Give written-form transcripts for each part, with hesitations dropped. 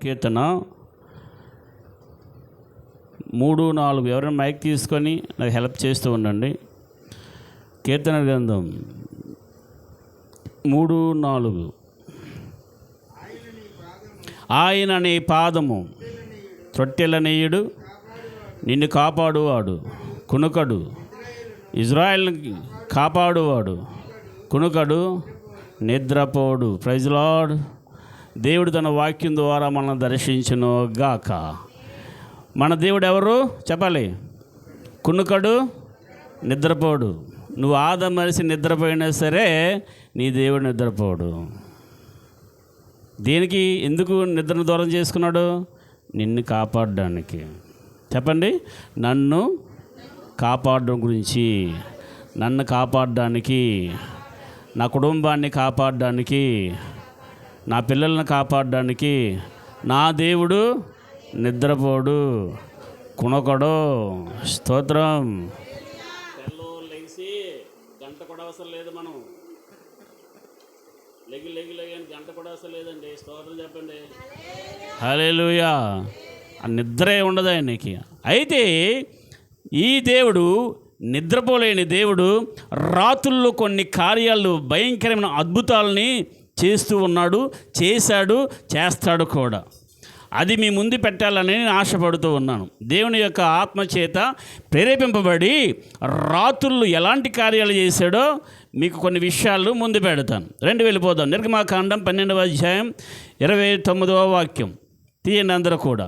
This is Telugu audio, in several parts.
కీర్తన 3-4 ఎవరైనా మైక్ తీసుకొని నాకు హెల్ప్ చేస్తూ ఉండండి. కీర్తన గ్రంథం 3-4. ఆయన నీ పాదము త్రొట్టెలనీయుడు, నిన్ను కాపాడువాడు కునుకడు. ఇజ్రాయెల్ని కాపాడువాడు కునుకడు, నిద్రపోడు. Praise lord. దేవుడు తన వాక్యం ద్వారా మనల్ని దర్శించును గాక. మన దేవుడు ఎవరు చెప్పాలి? కునుకడు, నిద్రపోడు. నువ్వు ఆదమరిసి నిద్రపోయినా సరే నీ దేవుడు నిద్రపోడు. దేనికి, ఎందుకు నిద్రను దూరం చేసుకున్నాడు? నిన్ను కాపాడడానికి. చెప్పండి, నన్ను కాపాడడం గురించి, నన్ను కాపాడడానికి, నా కుటుంబాన్ని కాపాడడానికి, నా పిల్లలను కాపాడడానికి నా దేవుడు నిద్రపోడు, కునకడు. స్తోత్రం. లెగిసి గంట కూడా అవసరం లేదు, మనం లెగి గంట కూడా అవసరం లేదండి. స్తోత్రం చెప్పండి. హల్లెలూయా. ఆ నిద్రే ఉండదు ఆయనకి. అయితే ఈ దేవుడు నిద్రపోలేని దేవుడు రాత్రుల్లో కొన్ని కార్యాలు, భయంకరమైన అద్భుతాలని చేస్తూ ఉన్నాడు, చేశాడు, చేస్తాడు కూడా. అది మీ ముందు పెట్టాలని నేను ఆశపడుతూ ఉన్నాను. దేవుని యొక్క ఆత్మచేత ప్రేరేపింపబడి రాత్రులు ఎలాంటి కార్యాలు చేశాడో మీకు కొన్ని విషయాలు ముందు పెడతాను. వెళ్ళిపోదాం. నిర్గమాకాండం 12వ అధ్యాయం 29వ వాక్యం తీయండి అందరూ కూడా.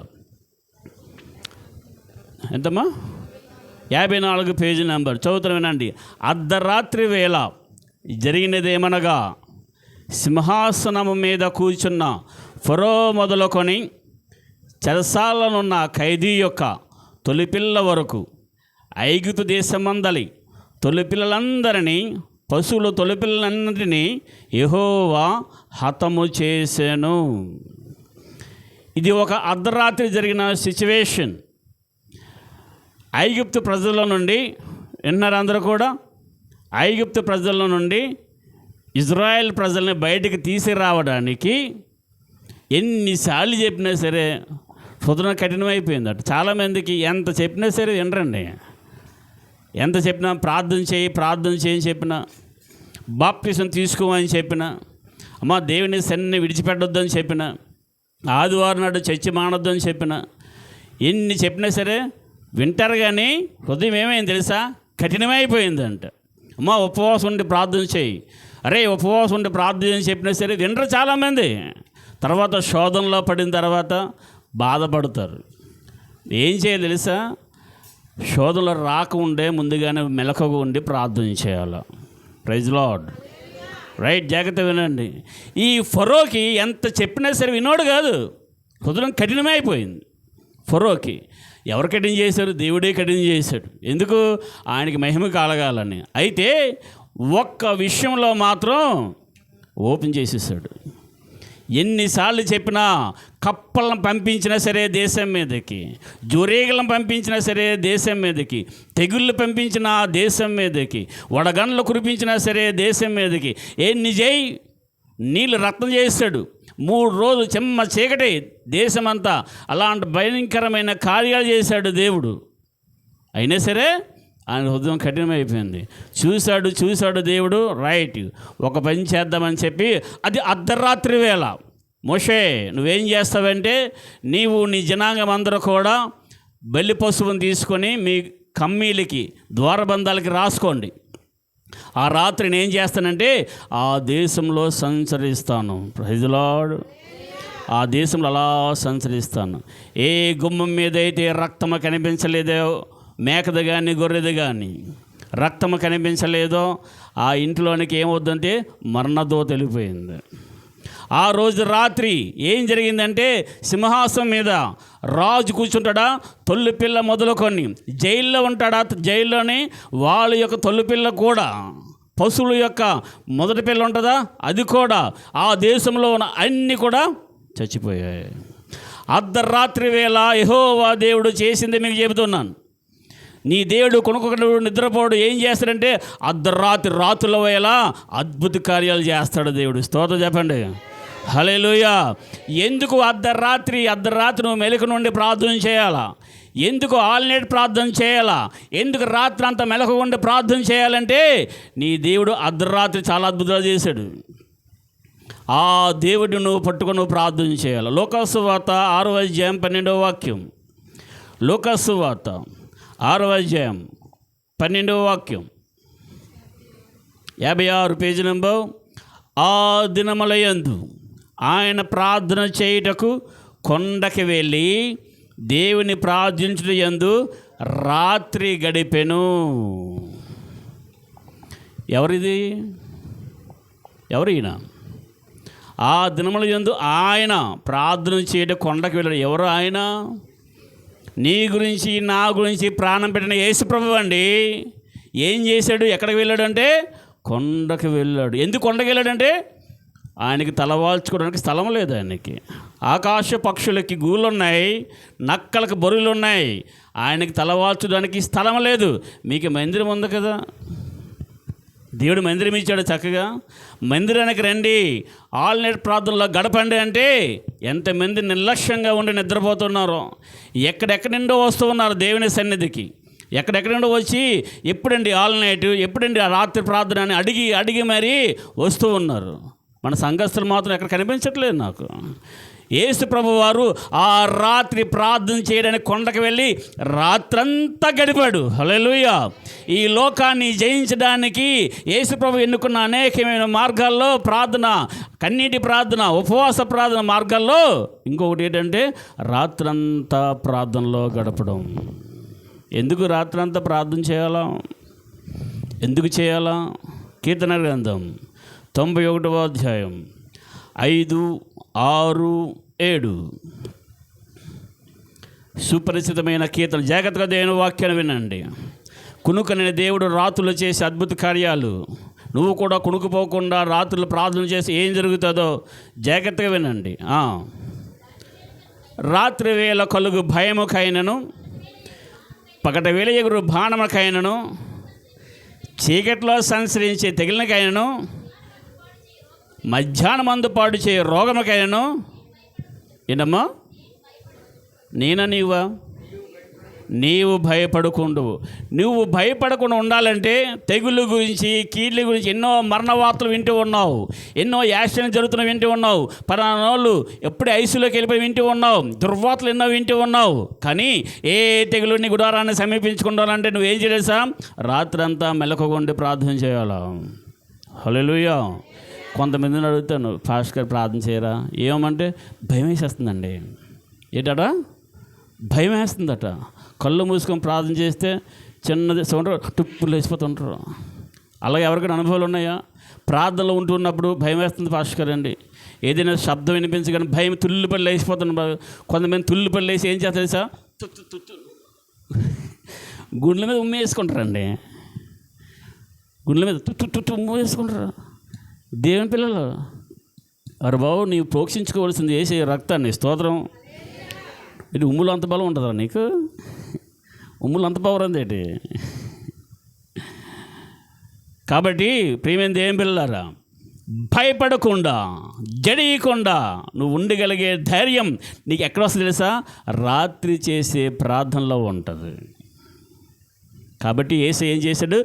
ఎంతమ్మా? 54 పేజీ నెంబర్ చదువుతాను, వినండి. అర్ధరాత్రి వేళ జరిగినదేమనగా, సింహాసనము మీద కూర్చున్న ఫరో మొదలుకొని చెరసాలనున్న ఖైదీ యొక్క తొలిపిల్ల వరకు ఐగుప్తు దేశమందలి తొలిపిల్లలందరినీ, పశువుల తొలిపిల్లలన్నింటినీ యెహోవా హతము చేసెను. ఇది ఒక అర్ధరాత్రి జరిగిన సిచ్యువేషన్. ఐగుప్తు ప్రజల నుండి విన్నారు అందరూ కూడా. ఐగుప్తు ప్రజల నుండి ఇజ్రాయెల్ ప్రజల్ని బయటికి తీసుకురావడానికి ఎన్నిసార్లు చెప్పినా సరే హృదయం కఠినమైపోయిందట. చాలామందికి ఎంత చెప్పినా సరే వినరండి. ఎంత చెప్పినా ప్రార్థన చేయని చెప్పినా, బాప్టిజం తీసుకోమని చెప్పినా, అమ్మ దేవుని సన్ని విడిచిపెట్టొద్దని చెప్పినా, ఆదివారం నాడు చర్చి మానొద్దని చెప్పినా, ఎన్ని చెప్పినా సరే వింటారు. కానీ హృదయం ఏమైంది తెలుసా? కఠినమైపోయిందంట. అమ్మ ఉపవాసం ఉండి ప్రార్థన చేయి, అరే ఉపవాసం ఉండి ప్రార్థన చెప్పినా సరే వినరు చాలామంది. తర్వాత శోధనలో పడిన తర్వాత బాధపడతారు. ఏం చేయాలి తెలుసా? శోధనలు రాకుండే ముందుగానే మెలకుగా ఉండి ప్రార్థన చేయాలి. Praise lord. రైట్, జాగ్రత్త వినండి. ఈ ఫరోకి ఎంత చెప్పినా సరే వినోడు కాదు, హృదయం కఠినమైపోయింది ఫరోకి. ఎవరు కఠినం చేశారు? దేవుడే కఠినం చేశాడు. ఎందుకు? ఆయనకి మహిమ కలగాలని. అయితే ఒక్క విషయంలో మాత్రం ఓపెన్ చేసేసాడు. ఎన్నిసార్లు చెప్పినా, కప్పలను పంపించినా సరే దేశం మీదకి, జోరేగలను పంపించినా సరే దేశం మీదకి, తెగుళ్ళు పంపించినా దేశం మీదకి, వడగండ్లు కురిపించినా సరే దేశం మీదకి, ఎన్ని చేయి నీళ్ళు రక్తం చేస్తాడు. 3 రోజులు చెమ్మ చీకటి దేశమంతా. అలాంటి భయంకరమైన కార్యాలు చేశాడు దేవుడు. అయినా సరే ఆయన హృదయం కఠినమైపోయింది. చూశాడు దేవుడు. రైట్, ఒక పని చేద్దామని చెప్పి, అది అర్ధరాత్రి వేళ. మోషే నువ్వేం చేస్తావంటే, నీవు నీ జనాంగం అందరూ కూడా బలి పశువుని తీసుకొని మీ కమ్మీలకి, ద్వారబంధాలకి రాసుకోండి. ఆ రాత్రి నేను చేస్తానంటే ఆ దేశంలో సంచరిస్తాను. Praise lord. ఆ దేశంలో అలా సంచరిస్తాను. ఏ గుమ్మం మీద అయితే రక్తము కనిపించలేదో, మేకది కానీ గొర్రెది కానీ రక్తము కనిపించలేదో, ఆ ఇంట్లోనికి ఏమవుద్దంటే మరణదోత వెళ్ళిపోయింది. ఆ రోజు రాత్రి ఏం జరిగిందంటే, సింహాసనం మీద రాజు కూర్చుంటాడా, తొలిపిల్ల మొదలుకొని జైల్లో ఉంటాడా, జైల్లోని వాళ్ళ యొక్క తొలిపిల్ల కూడా, పశువుల యొక్క మొదటి పిల్ల ఉంటుందా, అది కూడా, ఆ దేశంలో ఉన్న అన్నీ కూడా చచ్చిపోయాయి. అర్ధరాత్రి వేళ యెహోవా దేవుడు చేసింది మీకు చెబుతున్నాను. నీ దేవుడు కొనుక్కొకడు నిద్రపోడు. ఏం చేస్తాడంటే రాత్రుల వేళ అద్భుత కార్యాలు చేస్తాడు దేవుడు. స్తోత్రం చెప్పండి. హల్లెలూయా. ఎందుకు అర్ధరాత్రి నువ్వు మెలకు నుండి ప్రార్థన చేయాలా? ఎందుకు ఆల్ నైట్ ప్రార్థన చేయాలా? ఎందుకు రాత్రి అంతా మెలకు ఉండి ప్రార్థన చేయాలంటే నీ దేవుడు అర్ధరాత్రి చాలా అద్భుతాలు చేశాడు. ఆ దేవుడిని నువ్వు పట్టుకొని నువ్వు ప్రార్థన చేయాలి. లోకాసు వార్త 6వ అధ్యాయం 12వ వాక్యం. లోకాసు వార్త 6వ అధ్యాయం 12వ వాక్యం, 56 పేజీ నంబర్. ఆ దినములయందు ఆయన ప్రార్థన చేయుటకు కొండకి వెళ్ళి దేవుని ప్రార్థించుట యందు రాత్రి గడిపెను. ఎవరిది? ఎవరు ఈయన? ఆ దినముల యందు ఆయన ప్రార్థన చేయడం కొండకి వెళ్ళాడు. ఎవరు ఆయన? నీ గురించి నా గురించి ప్రాణం పెట్టిన యేసు ప్రభువు అండి. ఏం చేశాడు? ఎక్కడికి వెళ్ళాడు అంటే కొండకి వెళ్ళాడు. ఎందుకు కొండకి వెళ్ళాడంటే ఆయనకి తలవాల్చుకోవడానికి స్థలం లేదు. ఆయనకి ఆకాశ పక్షులకి గూళ్ళు ఉన్నాయి, నక్కలకు బొరులు ఉన్నాయి, ఆయనకి తలవాల్చడానికి స్థలం లేదు. మీకు మందిరం ఉంది కదా, దేవుడు మందిరం ఇచ్చాడు. చక్కగా మందిరానికి రండి, ఆల్ నైట్ ప్రార్థనలో గడపండి అంటే ఎంతమంది నిర్లక్ష్యంగా ఉండి నిద్రపోతున్నారో, ఎక్కడెక్కడి నుండో వస్తూ ఉన్నారు దేవుని సన్నిధికి. ఎక్కడెక్కడి నుండో వచ్చి ఎప్పుడండి ఆల్ నైట్, ఎప్పుడండి ఆ రాత్రి ప్రార్థన అని అడిగి మరీ వస్తూ ఉన్నారు. మన సంఘస్థులు మాత్రం ఎక్కడ కనిపించట్లేదు నాకు. యేసు ప్రభు వారు ఆ రాత్రి ప్రార్థన చేయడానికి కొండకు వెళ్ళి రాత్రంతా గడిపాడు. హల్లెలూయా. ఈ లోకాన్ని జయించడానికి యేసు ప్రభు ఎన్నుకున్న అనేకమైన మార్గాల్లో ప్రార్థన, కన్నీటి ప్రార్థన, ఉపవాస ప్రార్థన మార్గాల్లో ఇంకొకటి ఏంటంటే రాత్రంతా ప్రార్థనలో గడపడం. ఎందుకు రాత్రంతా ప్రార్థన చేయాలా? ఎందుకు చేయాలా? కీర్తన గ్రంథం 91వ అధ్యాయం 5, 6, 7 సుపరిచితమైన కీర్తన. జాగ్రత్తగా దేవుని వాక్యాన్ని వినండి. కునుకనే దేవుడు రాత్రులు చేసే అద్భుత కార్యాలు. నువ్వు కూడా కునుకుపోకుండా రాత్రులు ప్రార్థన చేసి ఏం జరుగుతుందో జాగ్రత్తగా వినండి. రాత్రి వేళ కలుగు భయముకైనను, పగట వేళ ఎగురు బాణముకైనను, చీకట్లో సంచరించే తెగిలినకైనను, మధ్యాహ్నం మందుపాటు చే రోగముకైనను. ఏంటమ్మా? నీవు భయపడకుండు. నువ్వు భయపడకుండా ఉండాలంటే తెగుళ్ళ గురించి, కీళ్ళ గురించి ఎన్నో మరణ వార్తలు వింటూ ఉన్నావు, ఎన్నో యాక్సిడెంట్ జరుగుతున్న వింటూ ఉన్నావు, పలానా వాళ్ళు ఎప్పుడే ఐసీలోకి వెళ్ళిపోయి వింటూ ఉన్నావు, దుర్వార్తలు ఎన్నో వింటూ ఉన్నావు. కానీ ఏ తెగులు నీ గుడారాన్ని సమీపించుకుంటానంటే నువ్వేం చేయలేసా? రాత్రంతా మెలకువగా ప్రార్థన చేయాలా? హల్లెలూయా. కొంతమందిని అడుగుతాను, ఫాస్ట్ గారు ప్రార్థన చేయరా? ఏమంటే భయం వేసేస్తుందండి. ఏంటట? భయం వేస్తుందట. కళ్ళు మూసుకొని ప్రార్థన చేస్తే చిన్నది సౌండ్ టుప్పులు వేసిపోతుంటారు. అలాగే ఎవరికైనా అనుభవాలు ఉన్నాయా? ప్రార్థనలో ఉంటున్నప్పుడు భయం వేస్తుంది ఫాస్ట్ గారు అండి. ఏదైనా శబ్దం వినిపించగానే భయం తుల్లిపల్లి వేసిపోతున్నారు. కొంతమంది తుల్లిపల్లి వేసి ఏం చేస్తారు సార్? గుండెల మీద ఉమ్మ వేసుకుంటారండి. గుండెల మీద ఉమ్మ వేసుకుంటారు. దేవుని పిల్లలు అరే బాబు, నీవు ప్రోక్షించుకోవాల్సింది వేసే రక్తాన్ని. స్తోత్రం. ఇది ఉమ్ములు అంత బలం ఉంటుందా నీకు? ఉమ్ములు అంత పవర్ అందేటి? కాబట్టి ప్రియమైన దేవుని పిల్లలారా, భయపడకుండా, జడియకుండా నువ్వు ఉండగలిగే ధైర్యం నీకు ఎక్కడ వస్తుంది తెలుసా? రాత్రి చేసే ప్రార్థనలో ఉంటుంది. కాబట్టి యేసు ఏం చేశాడు?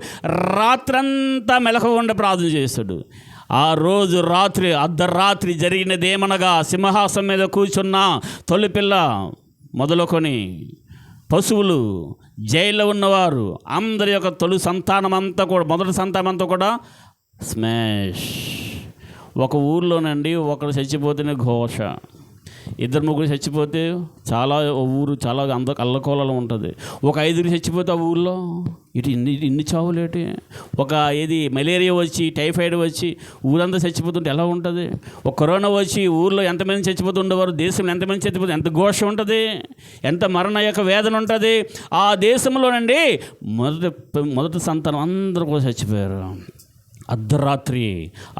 రాత్రంతా మెలకువగా ప్రార్థన చేశాడు. ఆ రోజు రాత్రి అర్ధరాత్రి జరిగినదేమనగా, సింహాసనం మీద కూర్చున్న తొలిపిల్ల మొదలుకొని పశువులు, జైల్లో ఉన్నవారు అందరి యొక్క తొలి సంతానం అంతా కూడా, మొదటి సంతానం అంతా కూడా స్మాష్. ఒక ఊర్లోనండి ఒకరు చచ్చిపోతేనే ఘోష, 2-3 చచ్చిపోతే చాలా ఊరు చాలా అల్లకోలలో ఉంటుంది. ఒక 5 చచ్చిపోతే ఆ ఊళ్ళో ఇన్ని చావులేటి. ఒక మలేరియా వచ్చి, టైఫాయిడ్ వచ్చి ఊరంతా చచ్చిపోతుంటే ఎలా ఉంటుంది? ఒక కరోనా వచ్చి ఊళ్ళో ఎంతమంది చచ్చిపోతుండేవారు, దేశంలో ఎంతమంది చచ్చిపోతే ఎంత ఘోష ఉంటుంది, ఎంత మరణ యొక్క వేదన ఉంటుంది. ఆ దేశంలోనండి మొదటి సంతానం అందరూ కూడా చచ్చిపోయారు. అర్ధరాత్రి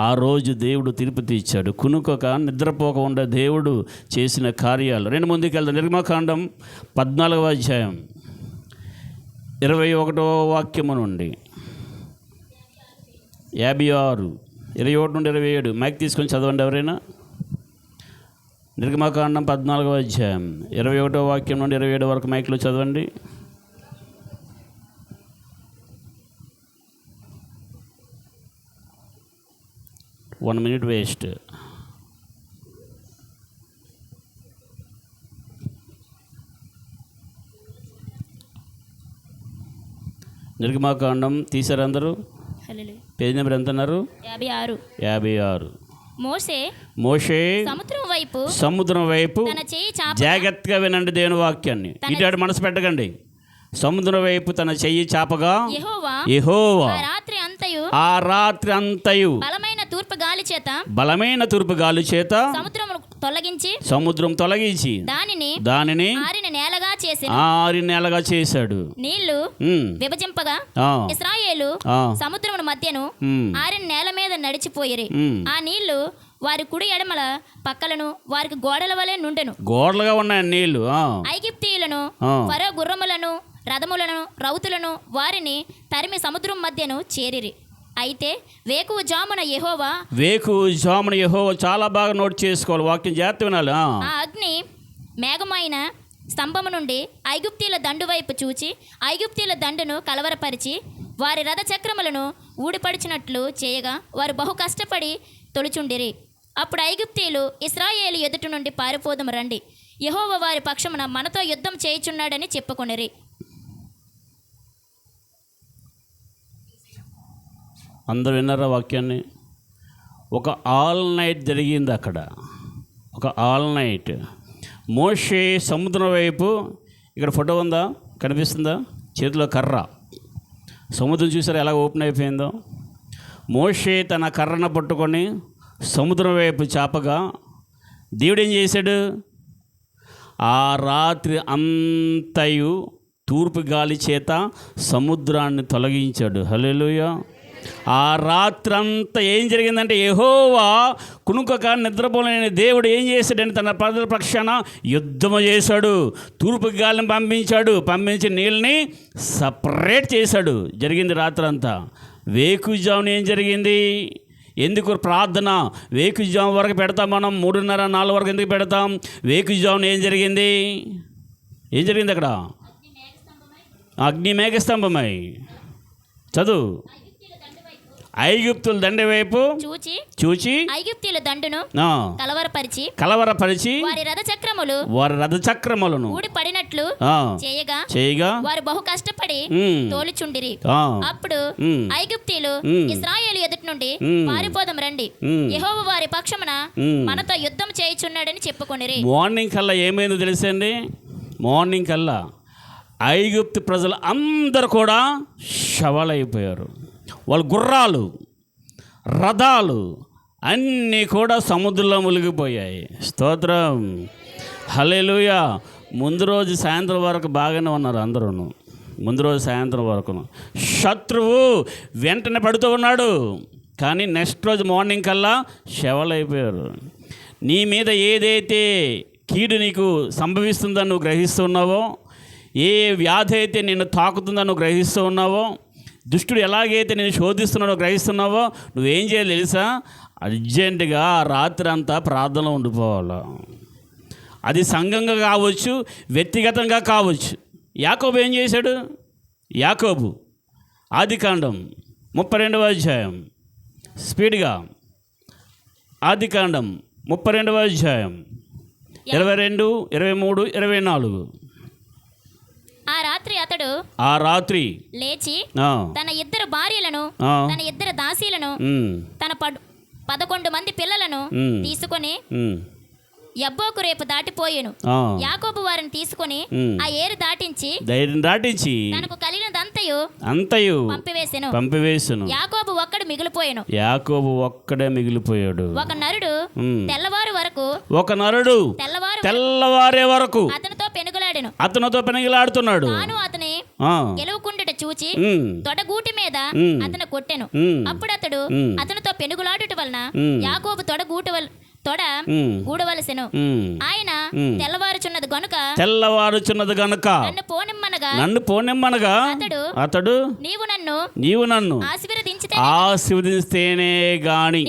ఆ రోజు దేవుడు తిరుపతి ఇచ్చాడు. కునుకొక నిద్రపోక ఉండే దేవుడు చేసిన కార్యాలు. రెండు ముందుకు వెళ్దాం. నిర్గమకాండం 14వ అధ్యాయం 21వ వాక్యము నుండి 56, 21 నుండి 27 మైక్ తీసుకొని చదవండి ఎవరైనా. నిర్గమకాండం 14వ అధ్యాయం 21వ వాక్యం నుండి 27 వరకు మైక్లో చదవండి. One minute waste. నిర్గమకాండం తీశారు అందరూ? పేజీ నెంబర్ ఎంత అన్నారు? 56. మోషే సముద్రం వైపు జాగ్రత్తగా వినండి దేవుని వాక్యాన్ని, ఇటు మనసు పెట్టకండి. సముద్రం వైపు తన చెయ్యి చాపగా యెహోవా ఆ రాత్రి అంతయు బలమైన తూర్పు గాలి చేత సముద్రం తొలగించి దానిని ఆరిన నేలగా చేశాడు. నీళ్లు విభజింపగా ఇశ్రాయేలు సముద్రముల మధ్యను ఆరిన నేల మీద నడిచిపోయిరి. ఆ నీళ్లు వారి కుడి ఎడమల పక్కలను వారికి గోడల వలె నుండెను. గోడలుగా ఉన్నాయి నీళ్లు. ఐగుప్తీయులను ఫరో గుర్రములను రథములను రౌతులను వారిని తరిమి సముద్రం మధ్యను చేరిరి. అయితే వేకువ జామున యెహోవా చాలా బాగా నోట్ చేసుకోవాలి, వాక్యం జాగ్రత్త వినాలి. ఆ అగ్ని మేఘమైన స్తంభము నుండి ఐగుప్తీయుల దండు వైపు చూచి ఐగుప్తీయుల దండును కలవరపరిచి వారి రథ చక్రములను ఊడిపడిచినట్లు చేయగా వారు బహు కష్టపడి తొలుచుండిరి. అప్పుడు ఐగుప్తీయులు ఇశ్రాయేలు ఎదుటి నుండి పారిపోదము రండి, యెహోవా వారి పక్షమున మనతో యుద్ధం చేయుచున్నాడని చెప్పుకొనిరి. అందరూ విన్నారా వాక్యాన్ని? ఒక ఆల్ నైట్ జరిగింది అక్కడ. ఒక ఆల్ నైట్ మోషే సముద్రం వైపు, ఇక్కడ ఫోటో ఉందా, కనిపిస్తుందా? చేతిలో కర్ర, సముద్రం చూసారా ఎలా ఓపెన్ అయిపోయిందో. మోషే తన కర్రను పట్టుకొని సముద్రం వైపు చాపగా దేవుడు ఏం చేశాడు? ఆ రాత్రి అంతయు తూర్పు గాలి చేత సముద్రాన్ని తొలగించాడు. హల్లెలూయా. ఆ రాత్రంతా ఏం జరిగిందంటే యెహోవా కునుకక నిద్రపోలేని దేవుడు ఏం చేశాడని తన ప్రజల పక్షాన యుద్ధము చేశాడు. తూర్పు గాలిని పంపించి నీళ్ళని సపరేట్ చేశాడు. జరిగింది రాత్రంతా. వేకుజామున ఏం జరిగింది? ఎందుకు ప్రార్థన వేకుజాము వరకు పెడతాం మనం? 3:30-4 వరకు ఎందుకు పెడతాం? వేకుజామున ఏం జరిగింది అక్కడ? అగ్ని మేఘస్తంభమై చదువు. ఐగుప్తుల దండ వైపు చూచి ఐగుప్తీయుల దండును కలవరపరిచి వారి రథ చక్రములను ఊడిపడినట్లు చేయగా వారు బహు కష్టపడి తోలుచుండిరి. అప్పుడు ఐగుప్తీయులు ఇశ్రాయేలు ఎదుటి నుండి పారిపోదాం రండి, యెహోవా వారి పక్షమున మనతో యుద్ధం చేయుచున్నాడని చెప్పుకొనిరి. మార్నింగ్ కల్లా ఏమైందో తెలుసండి? మార్నింగ్ కల్లా ఐగుప్తు ప్రజలు అందరూ కూడా శవాలైపోయారు. వాళ్ళ గుర్రాలు, రథాలు అన్నీ కూడా సముద్రంలో మునిగిపోయాయి. స్తోత్రం, హల్లెలూయా. ముందు రోజు సాయంత్రం వరకు బాగానే ఉన్నారు అందరూ. ముందు రోజు సాయంత్రం వరకు శత్రువు వెంటనే పడుతూ ఉన్నాడు, కానీ నెక్స్ట్ రోజు మార్నింగ్ కల్లా శవాలైపోయారు. నీ మీద ఏదైతే కీడు నీకు సంభవిస్తుందని నువ్వు గ్రహిస్తున్నావో, ఏ వ్యాధి అయితే నిన్ను తాకుతుందని నువ్వు గ్రహిస్తూ ఉన్నావో, దుష్టుడు ఎలాగైతే నేను శోధిస్తున్నాడో గ్రహిస్తున్నావో, నువ్వేం చేయాలి తెలుసా? అర్జెంటుగా రాత్రి అంతా ప్రార్థనలో ఉండిపోవాలి. అది సంఘంగా కావచ్చు, వ్యక్తిగతంగా కావచ్చు. యాకోబు ఏం చేశాడు? యాకోబు ఆదికాండం 32వ అధ్యాయం, స్పీడ్గా ఆదికాండం 32వ అధ్యాయం 22, 23, 24. ఆ రాత్రి లేచి తన 2 భార్యలను తన 2 దాసీలను తన 11 మంది పిల్లలను తీసుకొని యబ్బోకు రేపు దాటిపోయాను. యాకోబు వారిని తీసుకొని ఆ ఏరు దాటించి తనకు కలిగినదంతయు పంపివేసెను. యాకోబు ఒక్కడే మిగిలిపోయాడు. ఒక నరుడు తెల్లవారే వరకు అతనితో పెనుగులాడుతున్నాడు. తాను అతని గెలువకుండుట చూచి తొడగూటి మీద అతను కొట్టెను. అప్పుడు అతడు అతనితో పెనుగులాడుట వలన యాకోబు తొడ గూడవలసెను. ఆయన తెల్లవారుచున్నది గనుక నన్ను పోనిమ్మన నన్ను పోనిమ్మనగా అతడు నీవు నన్ను ఆశీర్వదిస్తేనే గాని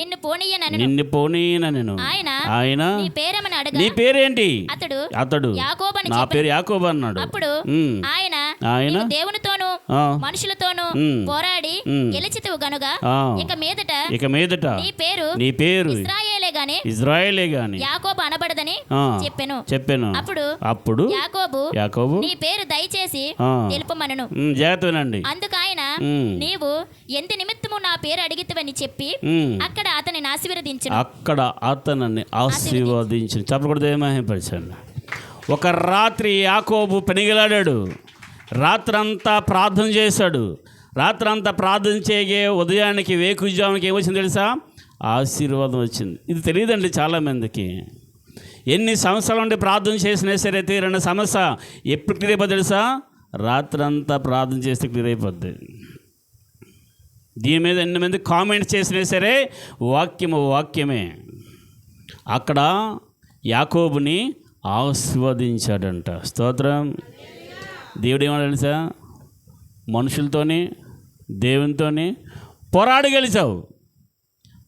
నిన్ను పోనీయనను. ఆయన నీ పేరేంటి? అతడు నా పేరు యాకోబు అన్నాడు. ఆయన దేవునితోనూ మనుషులతోనూ పోరాడి గెలిచితివి గనుక ఇక మీదట నీ పేరు ఇజ్రాయేలే గాని యాకోబు అనబడదని చెప్పెను. అప్పుడు యాకోబు నీ పేరు దయచేసి తెలుపమనను. జాగ్రత్తనండి. అందుకు ఆయన నీవు ఎంత నిమిత్తము నా పేరు అడిగితివని చెప్పి అక్కడ అతనిని ఆశీర్వదించు. చెప్పకూడదు, ఏమహింపరచండి. ఒక రాత్రి యాకోబు పెనిగిలాడాడు. రాత్రంతా ప్రార్థన చేశాడు. రాత్రంతా ప్రార్థన చేయగే ఉదయానికి వేకుజామునికి ఏమొచ్చింది తెలుసా? ఆశీర్వాదం వచ్చింది. ఇది తెలియదండి చాలామందికి. ఎన్ని సంవత్సరాల నుండి ప్రార్థన చేసినా సరే తీరని సమస్య ఎప్పుడు క్లియర్ అయిపోద్ది తెలుసా? రాత్రంతా ప్రార్థన చేస్తే క్లియర్ అయిపోద్ది. దీని మీద ఎన్ని మంది కామెంట్స్ చేసినా సరే వాక్యమే. అక్కడ యాకోబుని ఆశీర్వదించాడంట. స్తోత్రం. దేవుడు ఏమన్నా తెలుసా? మనుషులతోని దేవునితోని పోరాడి గెలిచావు.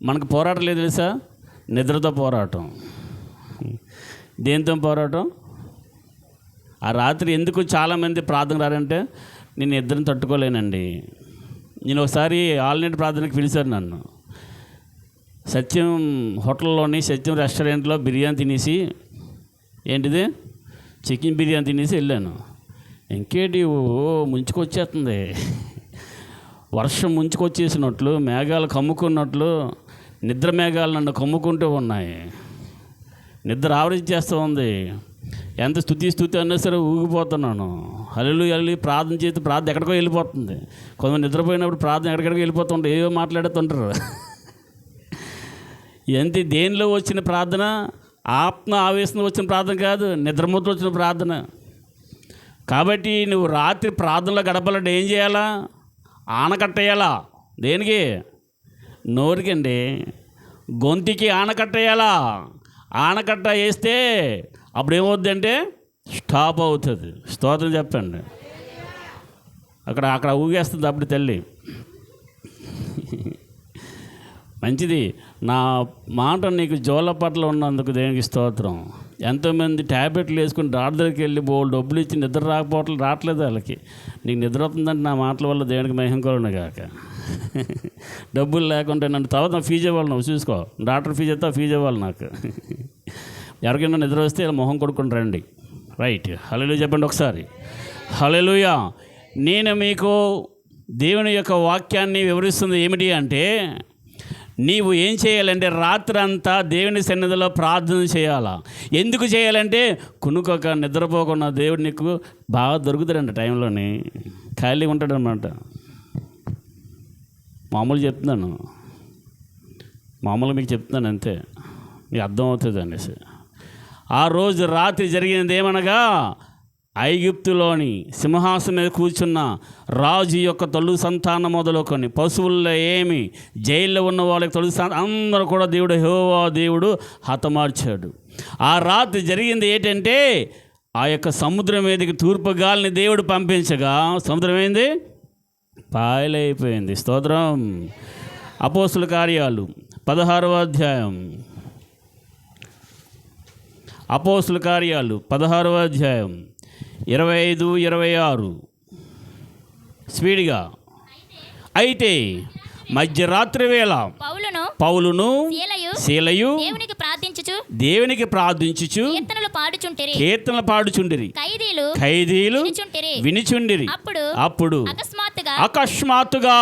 మనకు పోరాటం లేదు తెలుసా? నిద్రతో పోరాటం. దేంతో పోరాటం? ఆ రాత్రి ఎందుకు చాలామంది ప్రార్థన రారంటే నేను నిద్రను తట్టుకోలేనండి. నేను ఒకసారి ఆల్ నైట్ ప్రార్థనకి పిలిచారు నన్ను. సత్యం హోటల్లోని సత్యం రెస్టారెంట్లో బిర్యానీ తినేసి, ఏంటిది చికెన్ బిర్యానీ తినేసి వెళ్ళాను. ఇంకేటి ముంచుకొచ్చేస్తుంది, వర్షం ముంచుకొచ్చేసినట్లు, మేఘాలు కమ్ముకున్నట్లు నిద్ర మేఘాలు నన్ను కమ్ముకుంటూ ఉన్నాయి. నిద్ర ఆవరించేస్తూ ఉంది. ఎంత స్తుతి అన్నా సరే ఊగిపోతున్నాను. హల్లెలూయా ప్రార్థన చేస్తే ప్రార్థన ఎక్కడికో వెళ్ళిపోతుంది. కొంతమంది నిద్రపోయినప్పుడు ప్రార్థన ఎక్కడికో వెళ్ళిపోతుంటే ఏవో మాట్లాడుతుంటారు. ఎంత దేనిలో వచ్చిన ప్రార్థన? ఆత్మ ఆవేశంలో వచ్చిన ప్రార్థన కాదు, నిద్రమూతలో వచ్చిన ప్రార్థన. కాబట్టి నువ్వు రాత్రి ప్రార్థనలో గడపాలంటే ఏం చేయాలా? ఆనకట్టేయాలా? దేనికి? నోరికండి, గొంతుకి ఆనకట్టేయాలా? ఆనకట్ట వేస్తే అప్పుడు ఏమవుద్ది అంటే స్టాప్ అవుతుంది. స్తోత్రం చెప్పండి. అక్కడ ఊగేస్తుంది అప్పుడు తల్లి. మంచిది. నా మాట నీకు జోలపట్ల ఉన్నందుకు దేనికి స్తోత్రం. ఎంతోమంది ట్యాబ్లెట్లు వేసుకుని డాక్టర్ దగ్గరికి వెళ్ళి బోల్ డబ్బులు ఇచ్చి నిద్ర రావట్లేదు వాళ్ళకి. నీకు నిద్ర వస్తుందంటే నా మాటల వల్ల దేవునికి మహిమ కలుగును గాక. డబ్బులు లేకుంటే నన్ను తర్వాత ఫీజు ఇవ్వాలి, నువ్వు చూసుకో. డాక్టర్ ఫీజు అయితే ఫీజు ఇవ్వాలి నాకు. ఎవరికైనా నిద్ర వస్తే ఇలా మొహం కొడుకుని రండి. రైట్. హల్లెలూయా చెప్పండి ఒకసారి. హల్లెలూయా. నేను మీకు దేవుని యొక్క వాక్యాన్ని వివరిస్తుంది ఏమిటి అంటే, నీవు ఏం చేయాలంటే రాత్రంతా దేవుని సన్నిధిలో ప్రార్థన చేయాలా. ఎందుకు చేయాలంటే కునుకొక నిద్రపోకుండా దేవుడు నీకు బాగా దొరుకుతాడంట. టైంలోని ఖాళీగా ఉంటాడనమాట. మామూలు చెప్తున్నాను, మామూలుగా మీకు చెప్తున్నాను అంతే, మీకు అర్థమవుతుంది అనేసి. ఆ రోజు రాత్రి జరిగినది ఏమనగా, ఐగుప్తులోని సింహాసనం మీద కూర్చున్న రాజు యొక్క తొలి సంతానం మొదలుకొని పశువుల్లో ఏమి జైల్లో ఉన్న వాళ్ళకి తొలి అందరూ కూడా దేవుడు యెహోవా దేవుడు హతమార్చాడు. ఆ రాత్రి జరిగింది ఏంటంటే, ఆ యొక్క సముద్రం మీదకి తూర్పు గాలిని దేవుడు పంపించగా సముద్రం ఏంది? పాయలైపోయింది. స్తోత్రం. అపోస్తుల కార్యాలు 16వ అధ్యాయం. అపోస్తుల కార్యాలు 16వ అధ్యాయం 25-26 స్పీడ్గా. అయితే మధ్యరాత్రి వేళ పౌలును శీలయు దేవునికి ప్రార్థించుచు కీర్తనలు పాడుచుండిరి. ఖైదీలు వినిచుండిరి. అప్పుడు అకస్మాత్తుగా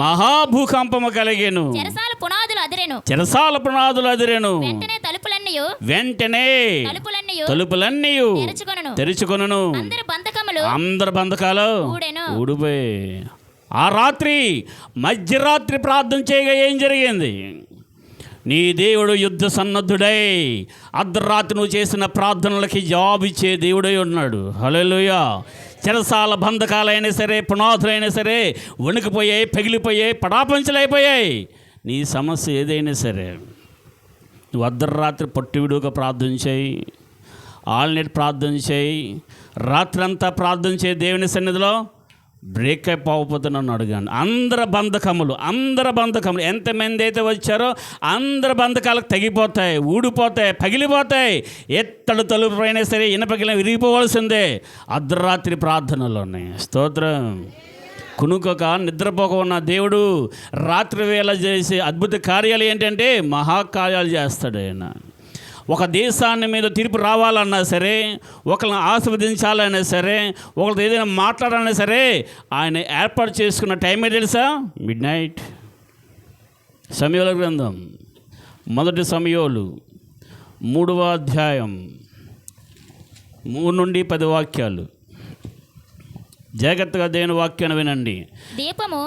మహాభూకంపము కలిగెను. చెరసాల పునాదులు అదిరెను. వెంటనే తలుపులన్నీ తెరుచుకొనును. అందరి బంధకాలు ఊడిపోయి. ఆ రాత్రి మధ్యరాత్రి ప్రార్థన చేయగా ఏం జరిగింది? నీ దేవుడు యుద్ధ సన్నద్ధుడై అర్ధరాత్రి నువ్వు చేసిన ప్రార్థనలకి జవాబిచ్చే దేవుడై ఉన్నాడు. హల్లెలూయా. చెరసాల బంధకాలైనా సరే, పునాదులైనా సరే వణికిపోయాయి, పగిలిపోయాయి, పడాపంచలైపోయాయి. నీ సమస్య ఏదైనా సరే నువ్వు అర్ధరాత్రి పట్టు విడుగా ప్రార్థన చేయి. ఆల్ నైట్ ప్రార్థన చేయి, రాత్రంతా ప్రార్థన చేయి దేవుని సన్నిధిలో. బ్రేక్ అయిపోతే నన్ను అడగండి. అందరి బంధకములు ఎంతమంది అయితే వచ్చారో అందరి బంధకాలకు తెగిపోతాయి, ఊడిపోతాయి, పగిలిపోతాయి. ఎత్తడు తలుపు అయినా సరే ఇనపగిలిన విరిగిపోవాల్సిందే అర్ధరాత్రి ప్రార్థనలోనే. స్తోత్రం. కునుకొక నిద్రపోక ఉన్న దేవుడు రాత్రి వేళ చేసే అద్భుత కార్యాలు ఏంటంటే మహాకార్యాలు చేస్తాడు ఆయన. ఒక దేశాన్ని మీద తీర్పు రావాలన్నా సరే, ఒకరిని ఆశీర్వదించాలన్నా సరే, ఒకరితో ఏదైనా మాట్లాడాలన్నా సరే ఆయన ఏర్పాటు చేసుకున్న టైం ఏంటి తెలుసా? Mid night. సమూయేలు గ్రంథం 1 సమూయేలు 3వ అధ్యాయం 3 నుండి 10 వాక్యాలు. జాగ్రత్తగా దేవుని వాక్యాన్ని వినండి. దీపము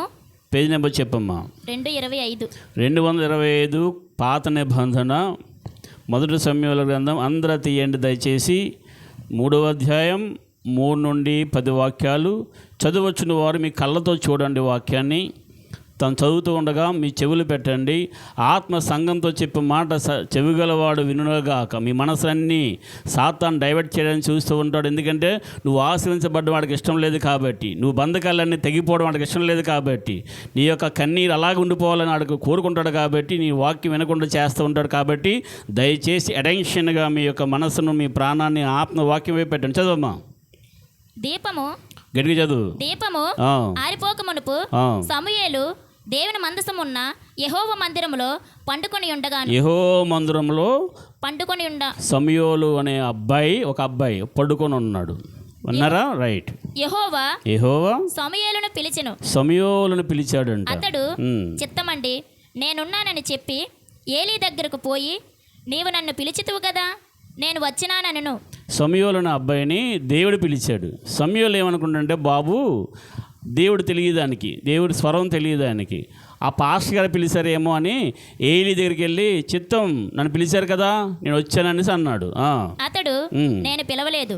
పేజీ నెంబర్ చెప్పమ్మా. 225 పాత నిబంధన 1 సమూయేలు గ్రంథం. అందరూ తీయండి దయచేసి. 3వ అధ్యాయం 3 నుండి 10 వాక్యాలు. చదవచ్చుని వారు మీ కళ్ళతో చూడండి వాక్యాన్ని. తను చదువుతూ ఉండగా మీ చెవులు పెట్టండి. ఆత్మ సంఘంతో చెప్పే మాట చెవిగలవాడు వినుగాక. మీ మనసులన్నీ సాతాను డైవర్ట్ చేయడానికి చూస్తూ ఉంటాడు. ఎందుకంటే నువ్వు ఆశ్రయించబడ్డ వాడికి ఇష్టం లేదు కాబట్టి, నువ్వు బంధకాలన్నీ తెగిపోవడం వాడికి ఇష్టం లేదు కాబట్టి, నీ యొక్క కన్నీరు అలాగే ఉండిపోవాలని వాడికి కోరుకుంటాడు కాబట్టి, నీ వాక్యం వినకుండా చేస్తూ ఉంటాడు కాబట్టి, దయచేసి అటెన్షన్గా మీ యొక్క మనసును, మీ ప్రాణాన్ని ఆత్మ వాక్యం వైపు పెట్టండి. చదవమ్మా. దీపము గట్టిగా చదువు. దీపము ఆరిపోక మునుపు సమూయేలు దేవుని మందసం ఉన్న యెహోవా మందిరములో పండుకొని ఉండ సమూయేలు అనే ఒక అబ్బాయి పడుకొని ఉన్నాడు. అన్నారా? రైట్. యెహోవా సమూయేలును పిలిచాడంట. అతడు చిత్తమండి నేనున్నానని చెప్పి ఏలీ దగ్గరకు పోయి, నీవు నన్ను పిలిచితువు కదా, నేను వచ్చినానను. సమూయేలు అనే అబ్బాయిని దేవుడు పిలిచాడు. సమూయేలు ఏమనుకుంటుంటే, బాబు దేవుడు తెలియదానికి, దేవుడి స్వరం తెలియదానికి ఆ పాస్టర్ గారు పిలిచారేమో అని ఏలీ దగ్గరికి వెళ్ళి, చిత్తం నన్ను పిలిచారు కదా, నేను వచ్చాననేసి అన్నాడు. అతడు నేను పిలవలేదు,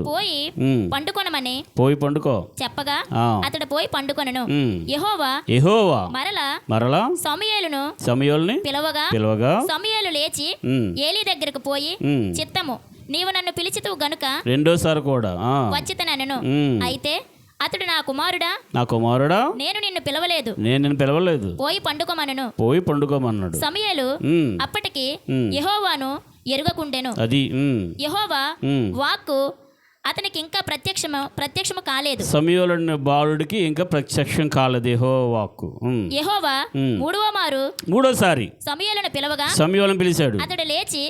పోయి పండుకో చెప్పగా అతడు పోయి పండుకొనెను. యెహోవా మరలా సమూయేలుని పిలవగా సమూయేలు లేచి ఏలీ దగ్గరకు పోయి, చిత్తము నీవు నన్ను పిలిచితువు గనుక రెండోసారి కూడా వచ్చితనెను. అయితే అతడు నా కుమారుడా నేను నిన్ను పిలవలేదు, పోయి పండుకోమన్నాడు. సమూయేలు అప్పటికి యెహోవాను ఎరుగకుండెను. యెహోవా వాక్కు అతనికి ఇంకా ప్రత్యక్షము కాలేదు. సమూయేలు అనే బాలుడికి ఇంకా ప్రత్యక్షం కాలేదు యెహోవా వాక్కు. యెహోవా మూడోసారి సమూయేలును పిలిచాడు. అతడు లేచి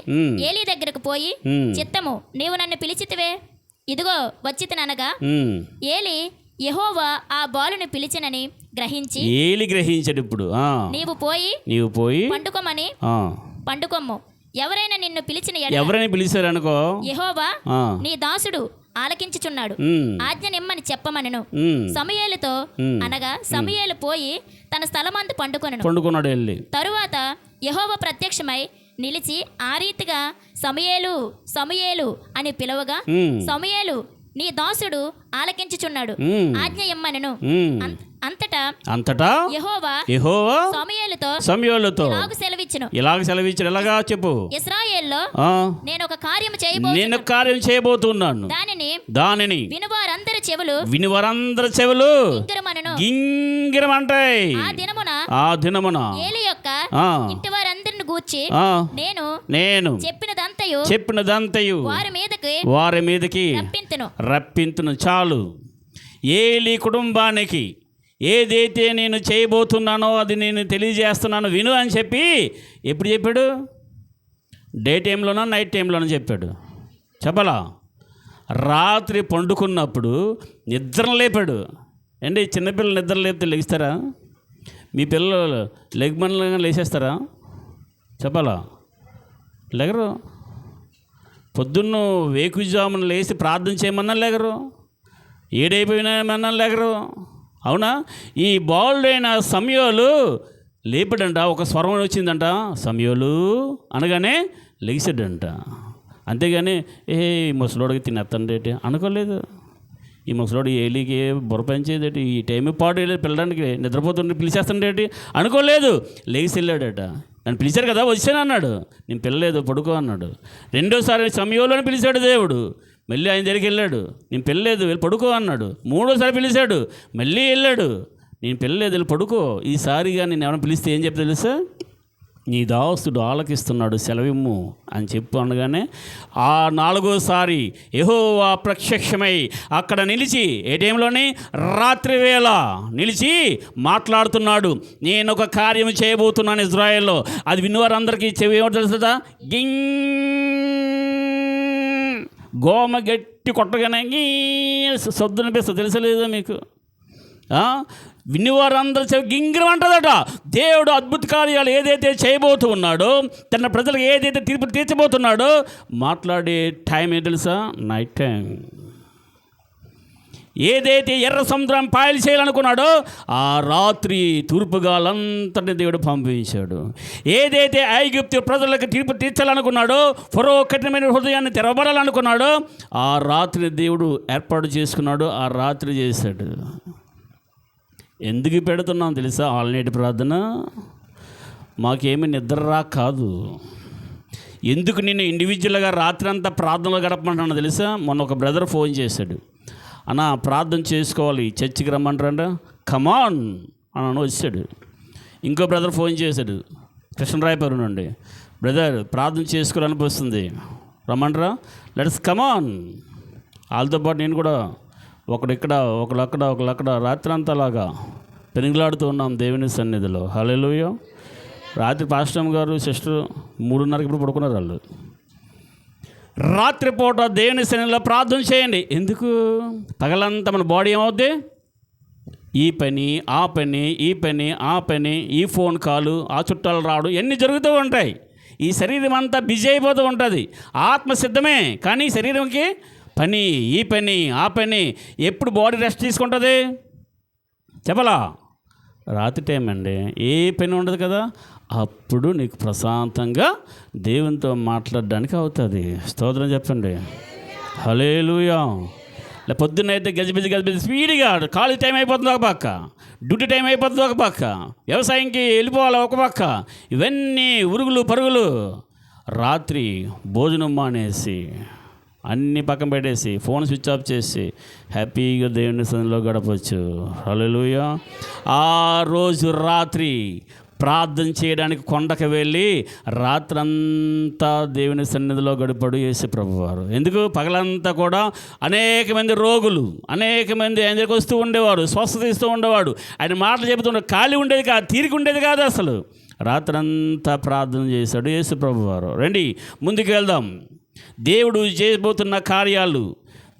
ఏలీ దగ్గరకు పోయి, చిత్తము నీవు నన్ను పిలిచితివే, ఇదిగో వచ్చితననగా ఏలీ యెహోవా ఆ బాలుని పిలిచినని గ్రహించాడు. ఇప్పుడు నీవు పోయి పండుకోమని పండుకొమ్ము. ఎవరైనా నిన్ను పిలిచారనుకో, యెహోవా నీ దాసుడు ఆలకించుచున్నాడు, ఆజ్ఞ నిమ్మని చెప్పమనెను. సమూయేలుతో అనగా సమూయేలు పోయి తన స్థలమందు పండుకొనెను. తరువాత యెహోవా ప్రత్యక్షమై నిలిచి ఆ రీతిగా సమూయేలు అని పిలవగా, సమూయేలు నీ దాసుడు ఆలకించుచున్నాడు, ఆజ్ఞ ఇమ్మనెను. అంతటా యెహోవా సమూయేలుతో ఇలాగ సెలవిచ్చెను. ఎలాగా చెప్పు. ఇశ్రాయేలులో నేను ఒక కార్యం చేయబోతున్నాను, దానిని వినువారందరి చెవులు గింగిరమంటాయి. ఆ దినమున ఏలీ యొక్క ఇంటి వారందరిని గూర్చి నేను చెప్పినదంతయు వారి మీదకి రప్పింతును. చాలు. ఏలీ కుటుంబానికి ఏదైతే నేను చేయబోతున్నానో అది నేను తెలియజేస్తున్నాను విను అని చెప్పి ఎప్పుడు చెప్పాడు? డే టైంలోనా నైట్ టైంలోనా చెప్పాడు? చెప్పలా? రాత్రి పండుకున్నప్పుడు నిద్ర లేపాడు. అండి, చిన్నపిల్లలు నిద్ర లేపితే లెగిస్తారా? మీ పిల్లలు లెగ్మన్లుగా లేచేస్తారా? చెప్పాలా? లేగరు. పొద్దున్న వేకుజామున లేచి ప్రార్థన చేయమన్నా లేగరు, ఏడైపోయినామన్నా లేగరు. అవునా? ఈ బాలుడైన సమూయేలు లేపాడంట. ఒక స్వరం వచ్చిందంట, సమూయేలు అనగానే లెగిసాడంట. అంతేగాని ముసలోడికి తినేస్తాడేటి అనుకోలేదు. ఈ ముసలోడు ఏలికి బుర్ర పనిచేదేటి, ఈ టైం పాడు పిల్లడానికి నిద్రపోతుండే పిలిచేస్తుండేటి అనుకోలేదు. లెగిసి వెళ్ళాడట. నన్ను పిలిచారు కదా వచ్చాను అన్నాడు. నేను పిల్లలేదు పడుకో అన్నాడు. రెండోసారి సమయంలోనే పిలిచాడు దేవుడు, మళ్ళీ ఆయన దగ్గరికి వెళ్ళాడు. నేను పిల్లలేదు వెళ్ళి పడుకో అన్నాడు. మూడోసారి పిలిచాడు, మళ్ళీ వెళ్ళాడు. నేను పిల్లలేదు వెళ్ళి పడుకో. ఈసారిగా నేను ఎవరైనా పిలిస్తే ఏం చెప్తా తెలుసా? నీ దాసుడు ఆలకిస్తున్నాడు, సెలవిమ్ము అని చెప్పు అనగానే ఆ నాలుగోసారి యెహోవా ప్రత్యక్షమై అక్కడ నిలిచి, ఏ టైంలోని రాత్రి వేళ నిలిచి మాట్లాడుతున్నాడు. నేను ఒక కార్యం చేయబోతున్నాను ఇజ్రాయెల్లో. అది విన్నవారందరికీ చెవి ఏమో తెలుస్తుందా? గింగ్, గోమ గట్టి కొట్టగానే శబ్దం అనిపిస్తుంది. తెలుసలేదా మీకు? విన్నవారందరూ చెవి గింగిరం అంటుందట. దేవుడు అద్భుత కార్యాలు ఏదైతే చేయబోతూ ఉన్నాడో, తన ప్రజలకు ఏదైతే తీర్పు తీర్చబోతున్నాడో, మాట్లాడే టైం ఏం తెలుసా? Night time. ఏదైతే ఎర్ర సముద్రం పాయలు చేయాలనుకున్నాడో ఆ రాత్రి తూర్పుగాలంతటి దేవుడు పంపించాడు. ఏదైతే ఐగుప్తు ప్రజలకు తీర్పు తీర్చాలనుకున్నాడో, ఫరో కఠినమైన హృదయాన్ని తెరవబడాలనుకున్నాడో, ఆ రాత్రి దేవుడు ఏర్పాటు చేసుకున్నాడు. ఆ రాత్రి చేశాడు. ఎందుకు పెడుతున్నాం తెలుసా? ఆల్నైట్ ప్రార్థన. మాకేమీ నిద్ర రా కాదు. ఎందుకు నేను ఇండివిజువల్గా రాత్రి అంతా ప్రార్థనలో గడపమంటున్నాను తెలుసా? మొన్న ఒక బ్రదర్ ఫోన్ చేశాడు, అన్న ప్రార్థన చేసుకోవాలి, చర్చికి రమ్మంటారంట, కమాన్ అని వచ్చాడు. ఇంకో బ్రదర్ ఫోన్ చేశాడు కృష్ణరాయపురం నుండి, బ్రదర్ ప్రార్థన చేసుకోవాలనిపిస్తుంది, రమ్మంటారా? లెట్స్ కమాన్. వాళ్ళతో పాటు నేను కూడా ఒకడు ఇక్కడ ఒకళ్ళు అక్కడ ఒకళ్ళు అక్కడ రాత్రి అంతా అలాగా పెనుగులాడుతూ ఉన్నాం దేవుని సన్నిధిలో. హల్లెలూయా. రాత్రి పాస్టర్ గారు సిస్టర్ 3:30కి ఇప్పుడు పడుకున్నారు వాళ్ళు. రాత్రిపూట దేవుని సన్నిధిలో ప్రార్థన చేయండి. ఎందుకు? పగలంతా మన బాడీ ఏమవుద్ది? ఈ పని ఆ పని, ఈ పని ఆ పని, ఈ ఫోన్ కాలు, ఆ చుట్టాలు రావడం, ఇవన్నీ జరుగుతూ ఉంటాయి. ఈ శరీరం అంతా బిజీ అయిపోతూ ఉంటుంది. ఆత్మ సిద్ధమే, కానీ శరీరంకి పని, ఈ పని ఆ పని. ఎప్పుడు బాడీ రెస్ట్ తీసుకుంటుంది చెప్పలా? రాత్రి టైం అండి, ఏ పని ఉండదు కదా. అప్పుడు నీకు ప్రశాంతంగా దేవునితో మాట్లాడడానికి అవుతుంది. స్తోత్రం చెప్పండి. హల్లెలూయా. పొద్దున్నైతే గజిబిజి స్పీడ్గా కాలేజ్ టైం అయిపోతుంది ఒక పక్క, డ్యూటీ టైం అయిపోతుంది ఒక పక్క, వ్యవసాయంకి వెళ్ళిపోవాలి ఒక పక్క, ఇవన్నీ ఉరుగులు పరుగులు. రాత్రి భోజనం మానేసి అన్నీ పక్కన పెట్టేసి ఫోన్ స్విచ్ ఆఫ్ చేసి హ్యాపీగా దేవుని సన్నిధిలో గడపచ్చు. హల్లెలూయా. ఆ రోజు రాత్రి ప్రార్థన చేయడానికి కొండకు వెళ్ళి రాత్రంతా దేవుని సన్నిధిలో గడిపాడు యేసు ప్రభువారు. ఎందుకు? పగలంతా కూడా అనేక మంది రోగులు, అనేక మంది ఆయన దగ్గరికి వస్తూ ఉండేవాడు, స్వస్థత ఇస్తూ ఉండేవాడు. ఆయన మాటలు చెబుతుండే ఖాళీ ఉండేది కాదు, తీరిక ఉండేది కాదు అసలు. రాత్రంతా ప్రార్థన చేశాడు యేసు ప్రభువారు. రండి ముందుకు వెళ్దాం. దేవుడు చేయబోతున్న కార్యాలు,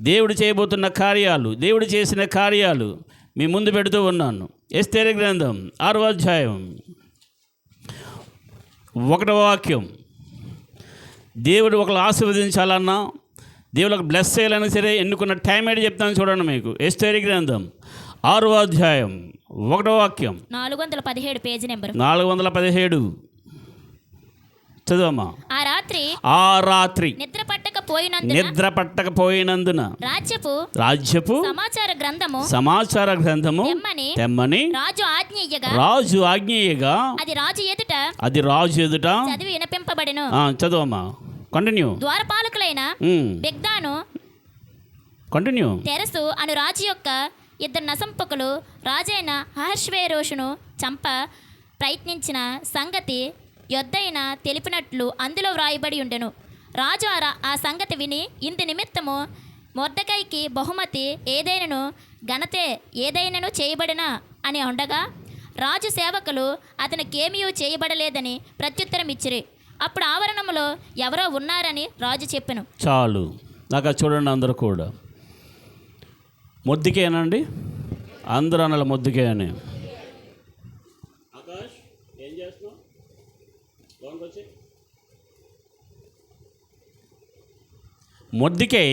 దేవుడు చేయబోతున్న కార్యాలు, దేవుడు చేసిన కార్యాలు మీ ముందు పెడుతూ ఉన్నాను. ఎస్తేరు గ్రంథం 6వ అధ్యాయం 1వ వాక్యం. దేవుడు ఒకరు ఆశీర్వదించాలన్నా, దేవుడు బ్లెస్ చేయాలన్నా సరే ఎన్నుకున్న టైం ఏంటి చెప్తాను చూడండి మీకు. ఎస్తేరు గ్రంథం 6వ అధ్యాయం 1వ వాక్యం, 417 పేజీ నెంబర్ 417. చదువమ్మా. ఆ రాత్రి నిద్ర పట్టకపోయినందున రాజ్యపు సమాచార గ్రంథము తెమ్మని రాజు ఆజ్ఞేయగా అది రాజు ఎదుట చదివి వినిపింపబడెను. చదువమ్మా, కంటిన్యూ. ద్వారపాలకులైన బిగ్దాను కంటిన్యూ తెరసు అను రాజు యొక్క 2 నసంపకులు రాజైన అహష్వేరోషును చంప ప్రయత్నించిన సంగతి యొద్దైన తెలిపినట్లు అందులో వ్రాయబడి ఉండెను. రాజు ఆ సంగతి విని ఇందు నిమిత్తము మొర్దెకైకి బహుమతి ఏదైనను ఘనతే ఏదైనను చేయబడినా అని ఉండగా రాజు సేవకులు అతనికేమీ చేయబడలేదని ప్రత్యుత్తరం ఇచ్చిరి. అప్పుడు ఆవరణములో ఎవరో ఉన్నారని రాజు చెప్పెను. చాలు, నాకు చూడండి అందరూ కూడా మొద్దుకేనండి, అందరూ అనాలి మొద్దుకే అని. ఆకాష్ ఏం చేస్తున్నావు? మొర్దెకై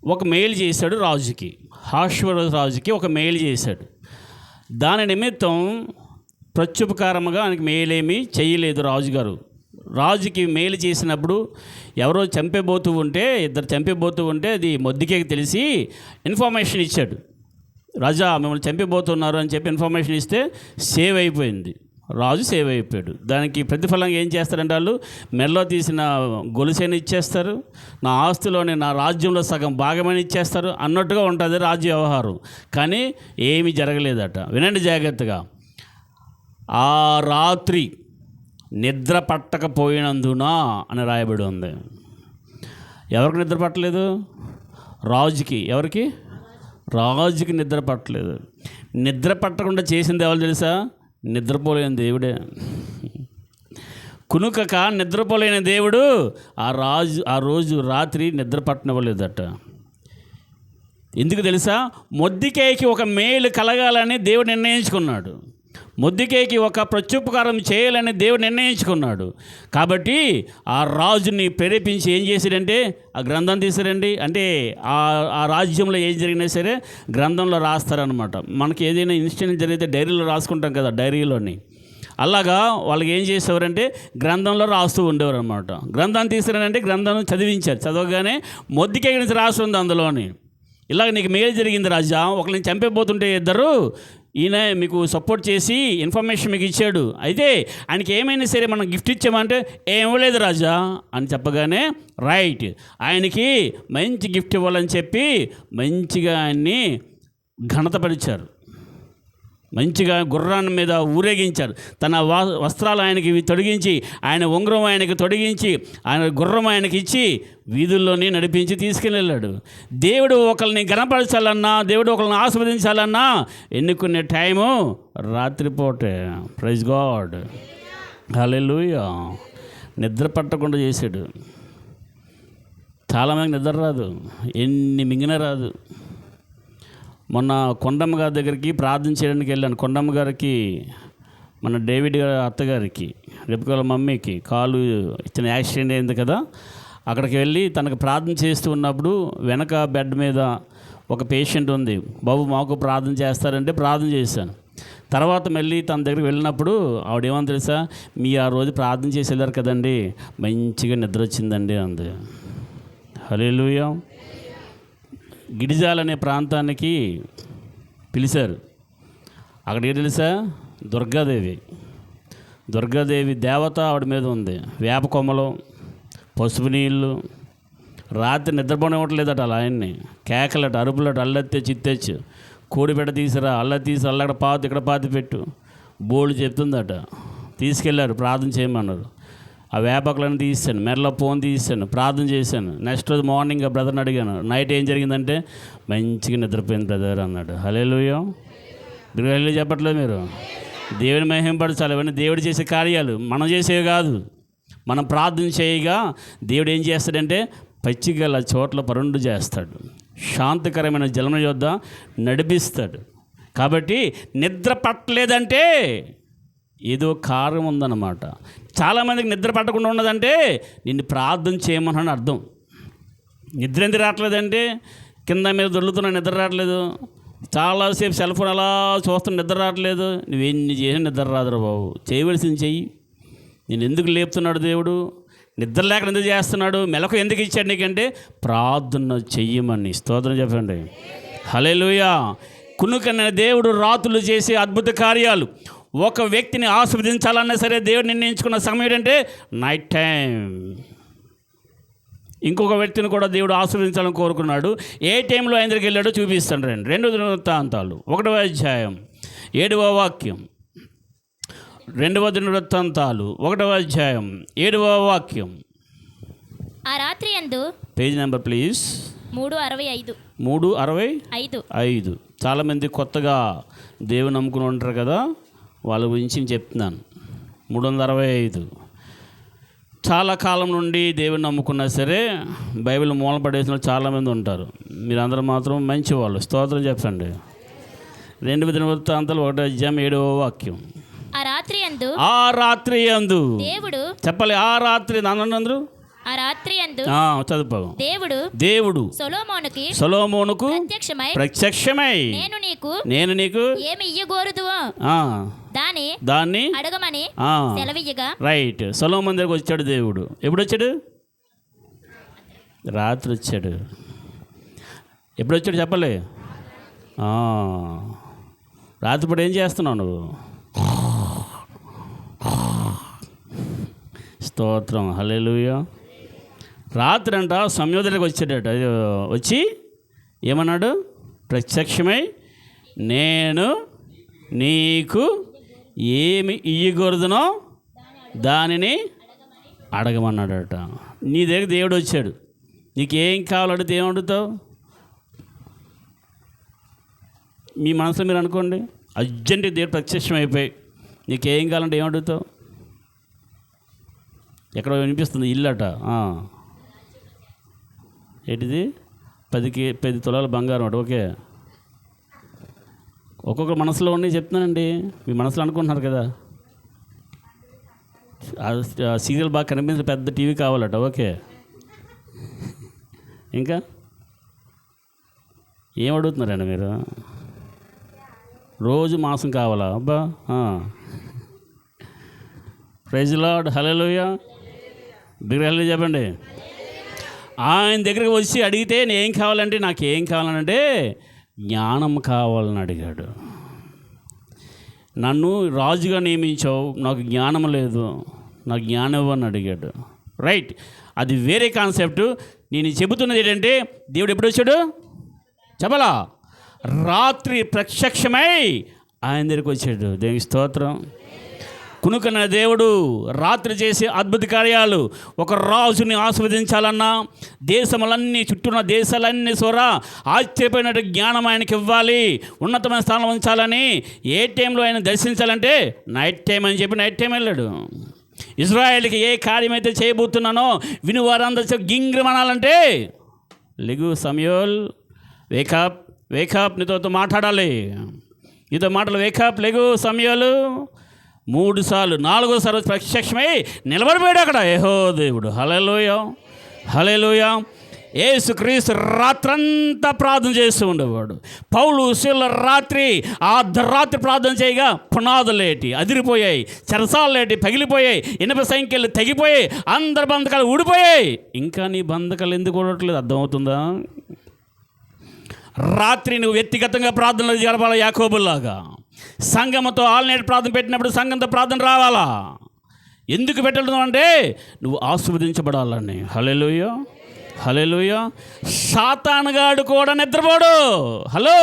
ఒక మెయిల్ చేశాడు రాజుకి, అహష్వేరోషు రాజుకి ఒక మెయిల్ చేశాడు. దాని నిమిత్తం ప్రత్యుపకారముగా ఆయనకి మెయిల్ ఏమీ చేయలేదు రాజుగారు. రాజుకి మెయిల్ చేసినప్పుడు ఎవరో చంపేబోతూ ఉంటే, 2 చంపేబోతూ ఉంటే అది మొర్దెకైకి తెలిసి ఇన్ఫర్మేషన్ ఇచ్చాడు. రాజా మిమ్మల్ని చంపేబోతున్నారు అని చెప్పి ఇన్ఫర్మేషన్ ఇస్తే సేవ్ అయిపోయింది. రాజు సేవ్ అయిపోయాడు. దానికి ప్రతిఫలంగా ఏం చేస్తారంటే వాళ్ళు మెల్లో తీసిన గొలుసైన ఇచ్చేస్తారు, నా ఆస్తిలోని నా రాజ్యంలో సగం భాగమైన ఇచ్చేస్తారు అన్నట్టుగా ఉంటుంది రాజ్య వ్యవహారం. కానీ ఏమీ జరగలేదట. వినండి జాగ్రత్తగా. ఆ రాత్రి నిద్ర పట్టకపోయినందున అని రాయబడి ఉంది. ఎవరికి నిద్ర పట్టలేదు? రాజుకి. ఎవరికి? రాజుకి నిద్ర పట్టలేదు. నిద్ర పట్టకుండా చేసింది ఎవరు తెలుసా? నిద్రపోలేని దేవుడే. కునుకక నిద్రపోలేని దేవుడు ఆ రోజు రాత్రి నిద్ర పట్టనివ్వలేదట. ఎందుకు తెలుసా? మొర్దెకైకి ఒక మేలు కలగాలని దేవుడు నిర్ణయించుకున్నాడు. మొర్దెకైకి ఒక ప్రత్యుపకారం చేయాలని దేవుడు నిర్ణయించుకున్నాడు. కాబట్టి ఆ రాజుని ప్రేరేపించి ఏం చేశాడంటే ఆ గ్రంథం తీసారండి. అంటే ఆ రాజ్యంలో ఏం జరిగినా సరే గ్రంథంలో రాస్తారనమాట. మనకి ఏదైనా ఇన్సిడెంట్ జరిగితే డైరీలో రాసుకుంటాం కదా, డైరీలోని. అలాగా వాళ్ళకి ఏం చేసేవారంటే గ్రంథంలో రాస్తూ ఉండేవారు అనమాట. గ్రంథాన్ని తీసారంటే గ్రంథం చదివించారు. చదవగానే మొర్దెకై నుంచి రాసి ఉంది అందులోని. ఇలాగ నీకు మేలు జరిగింది రాజా, ఒకరిని చంపేపోతుంటే ఇద్దరు ఈయన మీకు సపోర్ట్ చేసి ఇన్ఫర్మేషన్ మీకు ఇచ్చాడు, అయితే ఆయనకి ఏమైనా సరే మనం గిఫ్ట్ ఇచ్చామంటే ఏమలేదు రాజా అని చెప్పగానే రైట్, ఆయనకి మంచి గిఫ్ట్ ఇవ్వాలని చెప్పి మంచిగా ఆయన్ని ఘనతపరిచారు. మంచిగా గుర్రాన్ని మీద ఊరేగించారు. తన వస్త్రాలు ఆయనకి తొడిగించి, ఆయన ఉంగరం ఆయనకి తొడిగించి, ఆయన గుర్రం ఆయనకి ఇచ్చి వీధుల్లోని నడిపించి తీసుకెళ్ళాడు. దేవుడు ఒకరిని గణపరచాలన్నా, దేవుడు ఒకరిని ఆస్వాదించాలన్నా ఎన్నుకునే టైము రాత్రిపూటే. ప్రైజ్ గాడ్, హల్లెలూయా. నిద్ర పట్టకుండా చేశాడు. చాలామందికి నిద్ర రాదు, ఎన్ని మింగినా రాదు. మొన్న కొండమ్మ గారి దగ్గరికి ప్రార్థన చేయడానికి వెళ్ళాను. కొండమ్మ గారికి, మన డేవిడ్ గారి అత్తగారికి, రెప్పికల మమ్మీకి కాలు ఇచ్చిన యాక్సిడెంట్ అయింది కదా, అక్కడికి వెళ్ళి తనకు ప్రార్థన చేస్తూ ఉన్నప్పుడు వెనక బెడ్ మీద ఒక పేషెంట్ ఉంది. బాబు మాకు ప్రార్థన చేస్తారంటే ప్రార్థన చేశాను. తర్వాత మళ్ళీ తన దగ్గరికి వెళ్ళినప్పుడు ఆవిడేమని తెలుసా, మీ ఆ రోజు ప్రార్థన చేసి వెళ్ళారు కదండి, మంచిగా నిద్ర వచ్చిందండి అంది. హల్లెలూయా. గిడిజాల్ అనే ప్రాంతానికి పిలిచారు. అక్కడ ఏం తెలుసా, దుర్గాదేవి దేవత ఆవిడ మీద ఉంది. వేప కొమ్మలు, పసుపు నీళ్ళు. రాత్రి నిద్రపోనివ్వట్లేదట అలా ఆయన్ని. కేకలట, అరుపులట, అల్లెత్తే చిత్తెచ్చు, కోడిపెట్ట తీసిరా, అల్ల తీసి అల్లక్కడ పాతి ఇక్కడ పాతి పెట్టు, బోల్డ్ చెప్తుందట. తీసుకెళ్ళారు, ప్రార్థన చేయమన్నారు. ఆ వేపకులను తీసాను, మెడలో ఫోన్ తీసాను, ప్రార్థన చేశాను. నెక్స్ట్ రోజు మార్నింగ్ ఆ బ్రదర్ని అడిగాను, నైట్ ఏం జరిగిందంటే మంచిగా నిద్రపోయింది బ్రదర్ అన్నాడు. హల్లెలూయా. మీరు హల్లెలూయా చెప్పట్లేదు మీరు? దేవుని మహిమపరచాలి. ఇవన్నీ దేవుడు చేసే కార్యాలు, మనం చేసేవి కాదు. మనం ప్రార్థన చేయగా దేవుడు ఏం చేస్తాడంటే పచ్చిగల చోట్ల పరుండు చేస్తాడు, శాంతికరమైన జలముల యొద్ద నడిపిస్తాడు. కాబట్టి నిద్ర పట్టలేదంటే ఏదో కారణం ఉందన్నమాట. చాలామందికి నిద్ర పట్టకుండా ఉన్నదంటే నిన్ను ప్రార్థన చేయమని అర్థం. నిద్ర ఎందుకు రావట్లేదంటే కింద మీద దొర్లుతున్నా నిద్ర రావట్లేదు, చాలాసేపు సెల్ ఫోన్ అలా చూస్తున్నా నిద్ర రావట్లేదు. నువ్వెన్ని చేసినా నిద్ర రాదురా బాబు. చేయవలసింది చెయ్యి. నేను ఎందుకు లేపుతున్నాడు దేవుడు? నిద్ర లేక ఎందుకు చేస్తున్నాడు? మెలకు ఎందుకు ఇచ్చాడు నీకంటే ప్రార్థన చెయ్యమని. స్తోత్రం చెప్పండి. హల్లెలూయా. కునుకన్న దేవుడు రాత్రులు చేసే అద్భుత కార్యాలు. ఒక వ్యక్తిని ఆస్వాదించాలన్నా సరే దేవుడు నిర్ణయించుకున్న సమయం ఏంటంటే నైట్ టైం. ఇంకొక వ్యక్తిని కూడా దేవుడు ఆస్వాదించాలని కోరుకున్నాడు. ఏ టైంలో ఆయన దగ్గరికి వెళ్ళాడో చూపిస్తాను రండి. 2 దినవృత్తాంతాలు 1వ అధ్యాయం 7వ వాక్యం. 2వ దినవృత్తాంతాలు 1వ అధ్యాయం 7వ వాక్యం. ఆ రాత్రి యందు, పేజ్ నెంబర్ ప్లీజ్, 3:65. చాలామంది కొత్తగా దేవుని నమ్ముకుని ఉంటారు కదా, వాళ్ళ గురించి నేను చెప్తున్నాను. 365. చాలా కాలం నుండి దేవుని నమ్ముకున్నా సరే బైబిల్ మూల పడేసిన చాలామంది ఉంటారు. మీరందరూ మాత్రం మంచివాళ్ళు. స్తోత్రం చెప్పండి. 2 దినవృత్తాంతాలు 1వ అధ్యాయం 7వ వాక్యం. ఆ రాత్రి యందు దేవుడు, చెప్పాలి, ఆ రాత్రి అందరూ ఆ రాత్రి యందు చదువు. దేవుడు సొలొమోనుకు ప్రత్యక్షమై నేను నీకు ఏమి ఇయ్యగోరుదువో దాన్ని అడగమని సెలవియ్యగా. రైట్. సొలొమోను దగ్గరికి వచ్చాడు దేవుడు. ఎప్పుడు వచ్చాడు? రాత్రి వచ్చాడు. ఎప్పుడు వచ్చాడు చెప్పలే? రాత్రిపూట ఏం చేస్తున్నావు నువ్వు? స్తోత్రం. హల్లెలూయా. రాత్రి అంట సంయోధనకు వచ్చాడట. వచ్చి ఏమన్నాడు? ప్రత్యక్షమై నేను నీకు ఏమి ఇయ్యకూడదునో దానిని అడగమన్నాడట. నీ దగ్గర దేవుడు వచ్చాడు, నీకేం కావాలంటే ఏం అడుగుతావు? మీ మనసులో మీరు అనుకోండి, అర్జెంట్ దేవుడు ప్రత్యక్షం అయిపోయి నీకేం కావాలంటే ఏం అడుగుతావు? ఎక్కడ వినిపిస్తుంది ఇల్లట. ఏంటిది? 10 తులాల బంగారం అట. ఓకే, ఒక్కొక్క మనసులో ఉండి చెప్తున్నానండి. మీ మనసులో అనుకుంటున్నారు కదా, సీరియల్ బాగా కనిపించిన పెద్ద టీవీ కావాలట. ఓకే, ఇంకా ఏం అడుగుతున్నారండి మీరు? రోజు మాంసం కావాలా? అబ్బా, ప్రైజ్ లార్డ్. హల్లెలూయా. బిగ్గరగా చెప్పండి. ఆయన దగ్గరికి వచ్చి అడిగితే నేనేం కావాలంటే, నాకేం కావాలనంటే జ్ఞానం కావాలని అడిగాడు. నన్ను రాజుగా నియమించావు, నాకు జ్ఞానం లేదు, నాకు జ్ఞానం ఇవ్వని అడిగాడు. రైట్, అది వేరే కాన్సెప్ట్. నేను చెబుతున్నది ఏంటంటే, దేవుడు ఎప్పుడు వచ్చాడు చెప్పలా? రాత్రి ప్రత్యక్షమై ఆయన దగ్గరికి వచ్చాడు. దేవుని స్తోత్రం. కునుకన దేవుడు రాత్రి చేసే అద్భుత కార్యాలు. ఒక రాజుని ఆస్వాదించాలన్నా, దేశములన్నీ చుట్టూన్న దేశాలన్నీ ఆశ్చర్యపోయినట్టు జ్ఞానం ఆయనకి ఇవ్వాలి, ఉన్నతమైన స్థానంలో ఉంచాలని, ఏ టైంలో ఆయన దర్శించాలంటే నైట్ టైం అని చెప్పి నైట్ టైం వెళ్ళాడు. ఇజ్రాయేల్కి ఏ కార్యమైతే చేయబోతున్నానో విని వారందరూ గింగ్రమనాలంటే, లెగు సమయోల్, వేకప్ వేకప్, నీతో మాట్లాడాలి, నీతో మాటలు. వేకప్, లెగు సమయాలు. 3 సార్లు, 4వ సారి ప్రత్యక్షమై నిలబడిపోయాడు అక్కడ యెహో దేవుడు. హల్లెలూయా, హల్లెలూయా. యేసుక్రీస్తు రాత్రంతా ప్రార్థన చేస్తూ ఉండేవాడు. పౌలు శీల రాత్రి అర్ధరాత్రి ప్రార్థన చేయగా పునాదులేటి అదిరిపోయాయి, చెరసాలేటి పగిలిపోయాయి, ఇనుప సంఖ్యలు తెగిపోయాయి, అందరి బంధకాలు ఊడిపోయాయి. ఇంకా నీ బంధకాలు ఎందుకు ఊడట్లేదు అర్థమవుతుందా? రాత్రి నువ్వు వ్యక్తిగతంగా ప్రార్థనలు జరపాలా యాకోబుల్లాగా. సంఘంతో ఆల్ నైట్ ప్రార్థన పెట్టినప్పుడు సంఘంతో ప్రార్థన రావాలా? ఎందుకు పెట్టడం అంటే నువ్వు ఆశీర్వదించబడాలని. హల్లెలూయా, హల్లెలూయా. సాతానుగాడు కూడా నిద్రపోడు. హలో,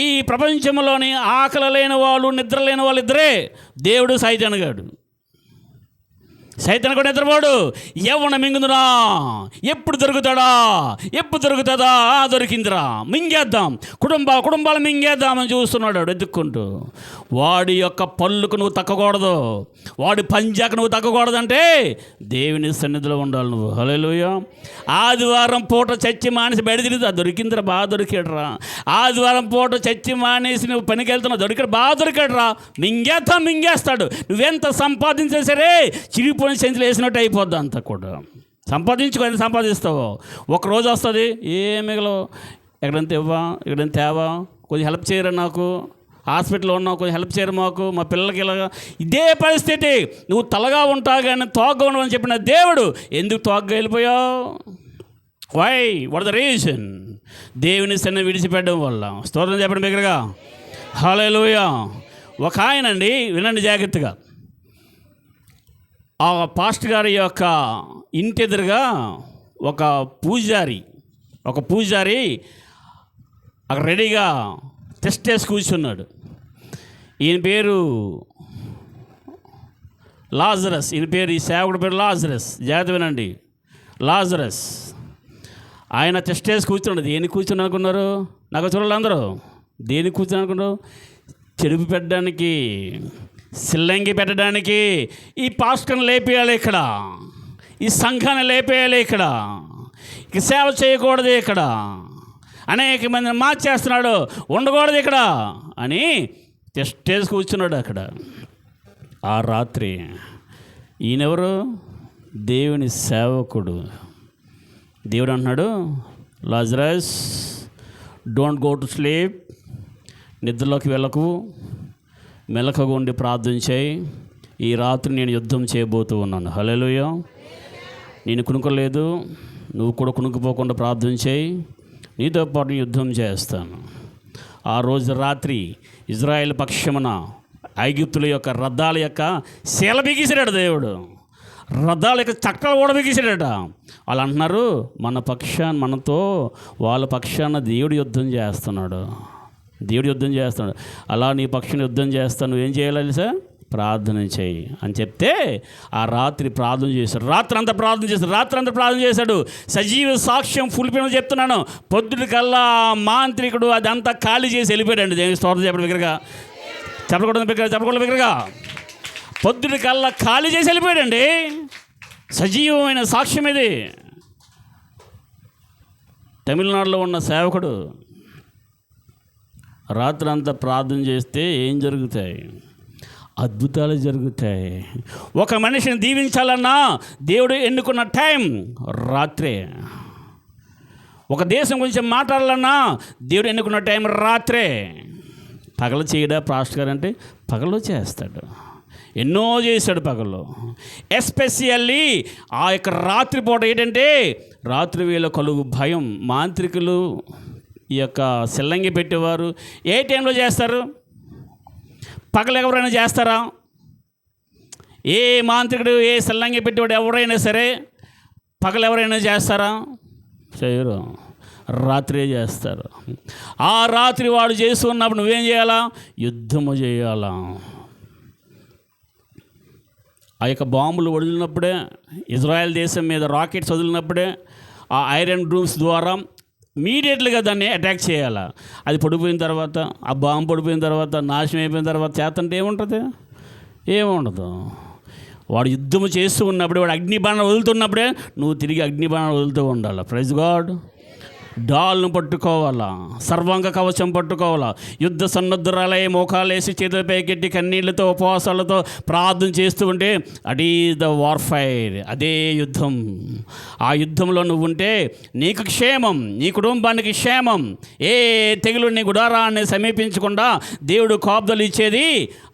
ఈ ప్రపంచంలోని ఆకలి లేని వాళ్ళు, నిద్ర లేని వాళ్ళు ఇద్దరే, దేవుడు సైతానుగాడు. సైతాను కూడా నిద్రపోడు. యవ్వన మింగుదునా, ఎప్పుడు దొరుకుతాడా, ఎప్పుడు దొరుకుతుందా, దొరికిందిరా, మింగేద్దాం, కుటుంబాలు మింగేద్దామని చూస్తున్నాడు ఎత్తుక్కుంటూ. వాడి యొక్క పళ్ళుకు నువ్వు తగ్గకూడదు, వాడి పంజాకు నువ్వు తగ్గకూడదంటే దేవుని సన్నిధిలో ఉండాలి నువ్వు. హల్లెలూయా. ఆదివారం పూట చచ్చి మానేసి బయట తిరుగుతా, దొరికిందిరా, బాగా దొరికాడురా. ఆదివారం పూట చచ్చి మానేసి నువ్వు పనికి వెళ్తున్నావు, దొరికాడు, బాగా దొరికాడురా. మింగేస్తాడు. నువ్వెంత సంపాదించే సరే చిరిగిపోయిన సెంచులు వేసినట్టు అయిపోద్ది. అంతా కూడా సంపాదించుకొని సంపాదిస్తావు, ఒకరోజు వస్తుంది ఏం మిగలవు. ఎక్కడంత ఇవ్వా, ఎక్కడంత తేవా, కొంచెం హెల్ప్ చేయరా, నాకు హాస్పిటల్లో ఉన్నావు, కొంచెం హెల్ప్ చేయరు మాకు, మా పిల్లలకి ఇలాగా. ఇదే పరిస్థితి. నువ్వు తలగా ఉంటావు కానీ తోగ్గా ఉండవని చెప్పిన దేవుడు ఎందుకు తోగ్గా వెళ్ళిపోయావు? Why, what the reason? దేవుని సన్ని విడిచిపెట్టడం వల్ల. స్తోత్రం చెప్పండి బిగ్గరగా. హల్లెలూయా. ఒక ఆయనండి, వినండి జాగ్రత్తగా. ఆ పాస్టర్ గారి యొక్క ఇంటి ఎదురుగా ఒక పూజారి అక్కడ రెడీగా టెస్ట్ వేసి కూర్చున్నాడు. ఈయన పేరు లాజరస్. ఈయన పేరు, ఈ సేవకుడి పేరు లాజరస్. జాగ్రత్త వినండి, లాజరస్. ఆయన టెస్ట్ వేసి కూర్చున్నాడు. దేనికి కూర్చుని అనుకున్నారు? నాకు చూడాలి అందరూ. దేనికి కూర్చుని అనుకున్నారు? చెరుపు పెట్టడానికి, సిల్లంగి పెట్టడానికి. ఈ పాస్టర్ని లేపేయాలి ఇక్కడ, ఈ సంఘాన్ని లేపేయాలి ఇక్కడ, ఇక సేవ చేయకూడదు ఇక్కడ, అనేక మందిని మార్చేస్తున్నాడు, ఉండకూడదు ఇక్కడ అని టెస్ట్ వేసి కూర్చున్నాడు అక్కడ. ఆ రాత్రి ఈయనెవరు? దేవుని సేవకుడు. దేవుడు అంటున్నాడు, Lazarus, don't go to sleep, నిద్రలోకి వెళ్ళకు, మెలకుగా ఉండి ప్రార్థన చేయి. ఈ రాత్రి నేను యుద్ధం చేయబోతూ ఉన్నాను. హల్లెలూయా. నేను కునుకోలేదు, నువ్వు కూడా కునుకుపోకుండా ప్రార్థన చేయి, నీతో పాటు యుద్ధం చేస్తాను. ఆ రోజు రాత్రి ఇజ్రాయేల్ పక్షమున ఐగుప్తుల యొక్క రథాల యొక్క శీల బిగిసిరాడు దేవుడు. రథాల యొక్క చక్రాలు కూడా బిగిసాడట. వాళ్ళు అంటున్నారు, మనతో వాళ్ళ పక్షాన దేవుడు యుద్ధం చేస్తున్నాడు, దేవుడు యుద్ధం చేస్తున్నాడు. అలా నీ పక్షాన యుద్ధం చేస్తాను, నువ్వేం చేయాలి సార్? ప్రార్థన చేయి అని చెప్తే ఆ రాత్రి ప్రార్థన చేశాడు. రాత్రంతా ప్రార్థన చేశాడు. సజీవ సాక్ష్యం ఫుల్ఫిల్ చెప్తున్నాను. పొద్దుటి కల్లా మాంత్రికుడు అదంతా ఖాళీ చేసి వెళ్ళిపోయాడండి. దేవుని స్తోత్రం చెప్పడం చెప్పకూడదు బిగ్గరగా. పొద్దుటి కల్లా ఖాళీ చేసి వెళ్ళిపోయాడండి. సజీవమైన సాక్ష్యం ఇది. తమిళనాడులో ఉన్న సేవకుడు రాత్రంతా ప్రార్థన చేస్తే ఏం జరుగుతాయి? అద్భుతాలు జరుగుతాయి. ఒక మనిషిని దీవించాలన్నా దేవుడు ఎన్నుకున్న టైం రాత్రే. ఒక దేశం గురించి మాట్లాడాలన్నా దేవుడు ఎన్నుకున్న టైం రాత్రే. పగలు చేయడా పాస్టర్ గారు అంటే పగలు చేస్తాడు. ఎన్నో చేశాడు పగలు. ఎస్పెషల్లీ ఆ యొక్క రాత్రిపూట ఏంటంటే రాత్రి వేళ కలుగు భయం. మాంత్రికులు ఈ యొక్క సెల్లంగి పెట్టేవారు ఏ టైంలో చేస్తారు? పగలు ఎవరైనా చేస్తారా? ఏ మాంత్రికుడు, ఏ సెల్లంగి పెట్టేవాడు ఎవరైనా సరే పగలు ఎవరైనా చేస్తారా? చేయరు. రాత్రే చేస్తారు. ఆ రాత్రి వాడు చేస్తున్నప్పుడు నువ్వేం చేయాలా? యుద్ధము చేయాలా. ఆ యొక్క బాంబులు వదిలినప్పుడే, ఇజ్రాయెల్ దేశం మీద రాకెట్స్ వదిలినప్పుడే ఆ ఐరన్ రూమ్స్ ద్వారా ఇమీడియట్లీగా దాన్ని అటాక్ చేయాలి. అది పడిపోయిన తర్వాత, ఆ బాంబు పడిపోయిన తర్వాత, నాశనం అయిపోయిన తర్వాత చేతంటే ఏముంటుంది? ఏముండదు. వాడు యుద్ధము చేస్తూ ఉన్నప్పుడే, వాడు అగ్నిబాణాలు వదులుతున్నప్పుడే నువ్వు తిరిగి అగ్నిబాణాలు వదులుతూ ఉండాలి. Praise God. డాల్ను పట్టుకోవాలా, సర్వాంగ కవచం పట్టుకోవాలా, యుద్ధ సన్నద్ధురాలై మోకాలేసి చేతుల పైకెట్టి కన్నీళ్లతో ఉపవాసాలతో ప్రార్థన చేస్తూ ఉంటే అదీ ద వార్ఫైర్, అదే యుద్ధం. ఆ యుద్ధంలో నువ్వు ఉంటే నీకు క్షేమం, నీ కుటుంబానికి క్షేమం. ఏ తెగులు నీ గుడారాన్ని సమీపించకుండా దేవుడు కాపుదలు ఇచ్చేది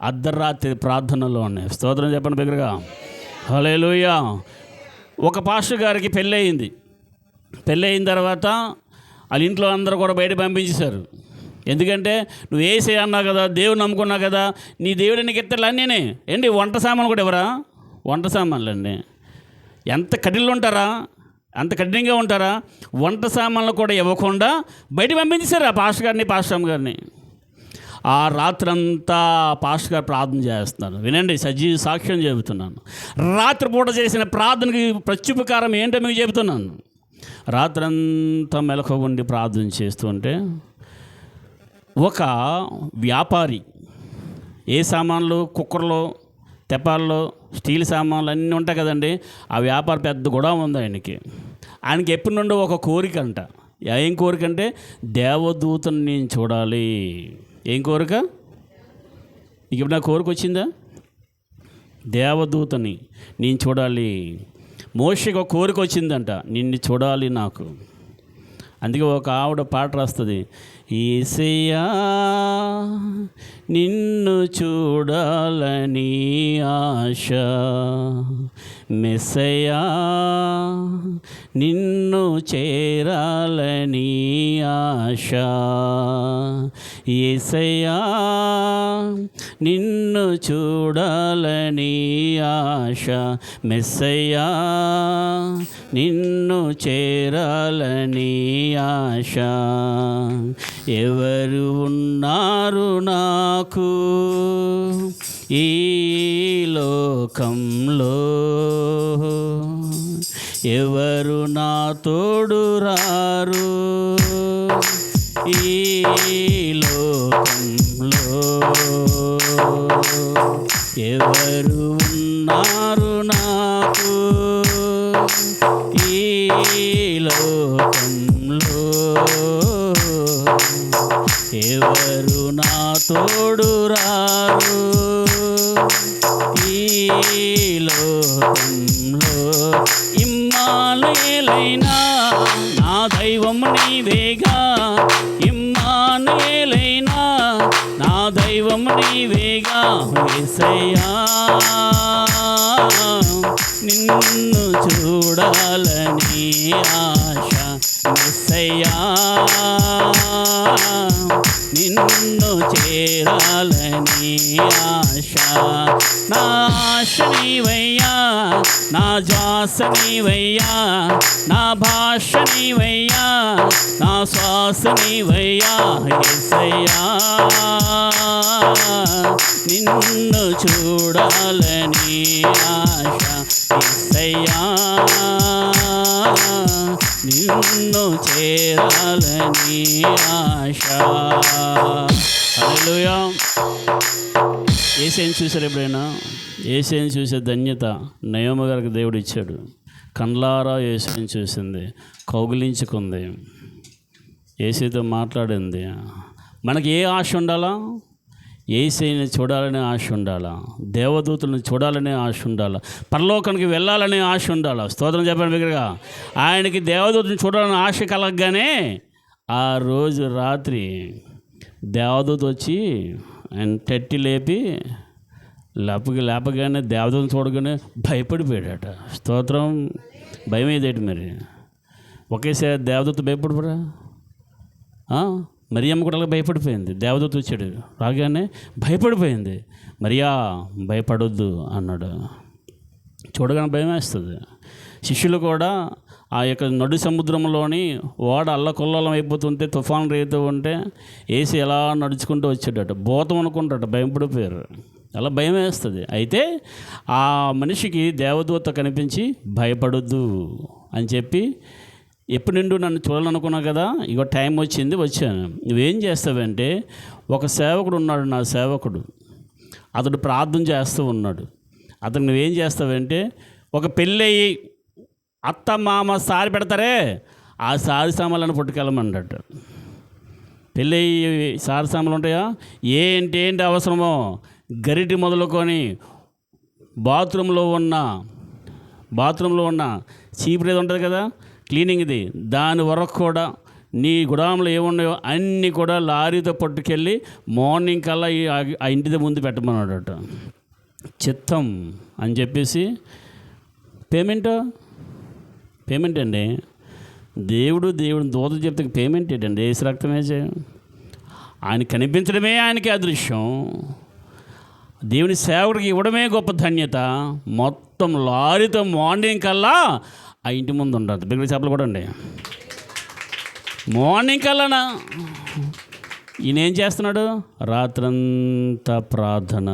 అర్ధరాత్రి ప్రార్థనలోనే. స్తోత్రం చెప్పండి బిగ్గరగా. హల్లెలూయా. ఒక పాస్టర్ గారికి పెళ్ళయింది. పెళ్ళయిన తర్వాత వాళ్ళ ఇంట్లో అందరూ కూడా బయట పంపించేశారు. ఎందుకంటే నువ్వు వేసే అన్నావు కదా, దేవుడు నమ్ముకున్నావు కదా, నీ దేవుడు నీకు ఎత్తలు అన్నీనే ఏంటి? వంట సామాన్లు కూడా ఎవరా? వంట సామాన్లు అండి. ఎంత కఠినలు ఉంటారా, అంత కఠినంగా ఉంటారా? వంట సామాన్లు కూడా ఇవ్వకుండా బయట పంపించేశారు ఆ పాస్టర్ గారిని, పాస్టర్ గారిని. ఆ రాత్రంతా పాస్టర్ గారు ప్రార్థన చేస్తున్నారు. వినండి, సజీవ సాక్ష్యం చెబుతున్నాను. రాత్రిపూట చేసిన ప్రార్థనకి ప్రత్యుపకారం ఏంటో మీకు చెబుతున్నాను. రాత్రంతా మెలకువ ఉండి ప్రార్థన చేస్తుంటే ఒక వ్యాపారి ఏ సామాన్లు, కుక్కర్లు, తెప్పాల్లో, స్టీల్ సామాన్లు అన్నీ ఉంటాయి కదండి. ఆ వ్యాపారి పెద్ద గొడవ ఉంది ఆయనకి ఎప్పటి నుండో ఒక కోరిక అంట. ఏం కోరిక అంటే దేవదూతను నేను చూడాలి. ఏం కోరిక? నీకు ఇప్పుడు నా కోరిక వచ్చిందా? దేవదూతని నేను చూడాలి. మోషేకి ఒక కోరిక వచ్చిందంట, నిన్ను చూడాలి నాకు. అందుకే ఒక ఆవిడ పాట రాస్తుంది, యేసయ్యా నిన్ను చూడాలని ఆశ, మెస్సయ్యా నిన్ను చేరాలని ఆశ, యేసయ్యా నిన్ను చూడాలని ఆశ, మెస్సయ్యా నిన్ను చేరాలని ఆశ. ఎవరు ఉన్నారు నాకు ఈ లోకంలో, ఎవరు నా తోడు రారు ఈ లోకంలో, ఎవరు ఉన్నారు నాకు ఈ లోకంలో, ఎవరు నా తోడు రారు ఈ లోకంలో. ఇమ్మానుయేలైనా నా దైవం నీవేగా, ఇమ్మానుయేలైనా నా దైవం నీవేగా, యేసయ్యా నిన్ను చూడాలని ఆశ, యేసయ్యా నిన్ను చేరాలని ఆశ. నా ఆశ నీవయ్యా, నా శ్వాస నీవయ్యా, నా భాష నీవయ్యా, నా శ్వాస నీవయ్యా యేసయ్యా. నిన్ను చూడాలని ఆశ యేసయ్యా, నిన్ను చేరాలని ఆశ. హల్లెలూయా. యేసయ్యను చూశారు ఎప్పుడైనా? యేసయ్యను చూసే ధన్యత నయోమి గారికి దేవుడు ఇచ్చాడు. కండ్లారా యేసయ్యను చూసింది, కౌగిలించుకుంది, యేసయ్యతో మాట్లాడింది. మనకి ఏ ఆశ ఉండాలా? యేసయ్యని చూడాలనే ఆశ ఉండాలా, దేవదూతలను చూడాలనే ఆశ ఉండాలా, పరలోకానికి వెళ్ళాలనే ఆశ ఉండాలా. స్తోత్రం చెప్పండి బిగ్గరగా. ఆయనకి దేవదూతను చూడాలనే ఆశ కలగగానే ఆ రోజు రాత్రి దేవదూత వచ్చి ఆయన తట్టి లేపి లేపగానే దేవదూతను చూడగానే భయపడిపోయాడట. స్తోత్రం. భయం ఏదేటి మరి? ఒకేసారి దేవదూత భయపడిపోరా? మరియమ్మ కూడా భయపడిపోయింది. దేవదూత వచ్చాడు, రాగానే భయపడిపోయింది. మరియా భయపడొద్దు అన్నాడు. చూడగానే భయం వేస్తుంది. శిష్యులు కూడా ఆ యొక్క నడు సముద్రంలోని ఓడ అల్లకొల్లం అయిపోతుంటే, తుఫాను రేగుతూ ఉంటే ఏసి ఎలా నడుచుకుంటూ వచ్చాడట. భూతం అనుకుంటాట, భయపడిపోయారు. అలా భయం వేస్తుంది. అయితే ఆ మనిషికి దేవదూత కనిపించి భయపడొద్దు అని చెప్పి, ఎప్పుడు నిండు నన్ను చూడాలనుకున్నావు కదా, ఇగో టైం వచ్చింది, వచ్చాను. నువ్వేం చేస్తావంటే, ఒక సేవకుడు ఉన్నాడు, నా సేవకుడు, అతడు ప్రార్థన చేస్తూ ఉన్నాడు. అతను నువ్వేం చేస్తావంటే, ఒక పెళ్ళయి అత్త మామ సారి పెడతారే, ఆ సారి సామాన్లను పట్టుకెళ్ళమన్నాడు. పెళ్ళయి సారి సామాన్లు ఉంటాయా? ఏంటి అవసరమో గరిటి మొదలుకొని బాత్రూంలో ఉన్న చీపురేది ఉంటుంది కదా, క్లీనింగ్ది, దాని వరకు కూడా నీ గుడాంలో ఏమున్నాయో అన్నీ కూడా లారీతో పట్టుకెళ్ళి మార్నింగ్ కల్లా ఆ ఇంటి ముందు పెట్టమన్నాడట. చిత్తం అని చెప్పేసి పేమెంట్ అండి. దేవుడిని దూత చెప్తే పేమెంట్ ఏంటండి? ఏసు రక్తమే ఆయన కనిపించడమే ఆయనకి అదృశ్యం. దేవుని సేవకుడికి ఇవ్వడమే గొప్ప ధన్యత. మొత్తం లారీతో మార్నింగ్ కల్లా ఆ ఇంటి ముందు ఉండదు. బిగ్గర చేపలు కూడా అండి. మార్నింగ్ కల్లానా ఈయన ఏం చేస్తున్నాడు? రాత్రంతా ప్రార్థన.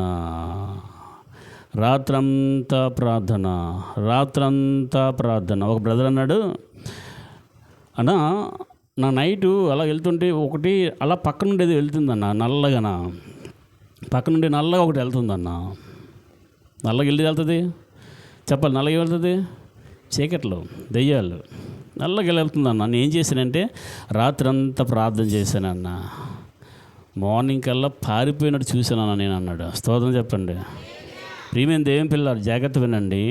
ఒక బ్రదర్ అన్నాడు, అన్నా నా నైటు అలా వెళ్తుంటే ఒకటి అలా పక్క నుండి ఏదో వెళ్తుందన్న, నల్లగా ఒకటి వెళ్తుందన్న. నల్లగా వెళ్ళి వెళ్తుంది చెప్పాలి. నల్లగా వెళ్తుంది చీకట్లో, దెయ్యాలు. నల్లగా వెళ్తుందన్న. నేను ఏం చేశానంటే రాత్రంతా ప్రార్థన చేశానన్న, మార్నింగ్ కల్లా పారిపోయినట్టు చూశానన్న నేను అన్నాడు. స్తోత్రం చెప్పండి. ప్రియమైన దేవుని పిల్లలు జాగ్రత్త వినండి.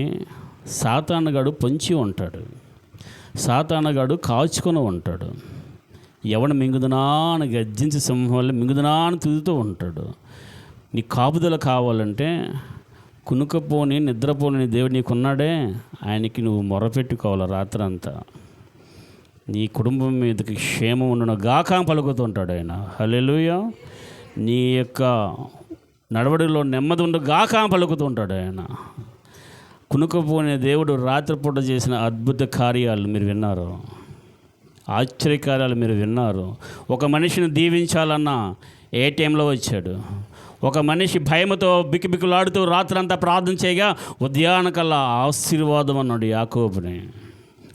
సాతానుగాడు పొంచి ఉంటాడు, సాతానుగాడు కాచుకొని ఉంటాడు. ఎవడు మింగుదునా అని గర్జించి సింహం వల్ల మింగుదునా అని తుదుతూ ఉంటాడు. నీ కాపుదల కావాలంటే కునుకపోని నిద్రపోని దేవుడు నీకున్నాడే, ఆయనకి నువ్వు మొరపెట్టుకోవాలి. రాత్రంతా నీ కుటుంబం మీదకి క్షేమం ఉండును గాక పలుకుతుంటాడు ఆయన. హల్లెలూయా. నీ యొక్క నడవడిలో నెమ్మది ఉండు గాక పలుకుతుంటాడు ఆయన. కునుకపోని దేవుడు రాత్రిపూట చేసిన అద్భుత కార్యాలు మీరు విన్నారు, ఆశ్చర్యకార్యాలు మీరు విన్నారు. ఒక మనిషిని దీవించాలన్నా ఏ టైంలో వచ్చాడు. ఒక మనిషి భయముతో బిక్కుబిక్కులాడుతూ రాత్రంతా ప్రార్థన చేయగా ఉదయానికల్లా ఆశీర్వాదం అన్నాడు యాకోబుని.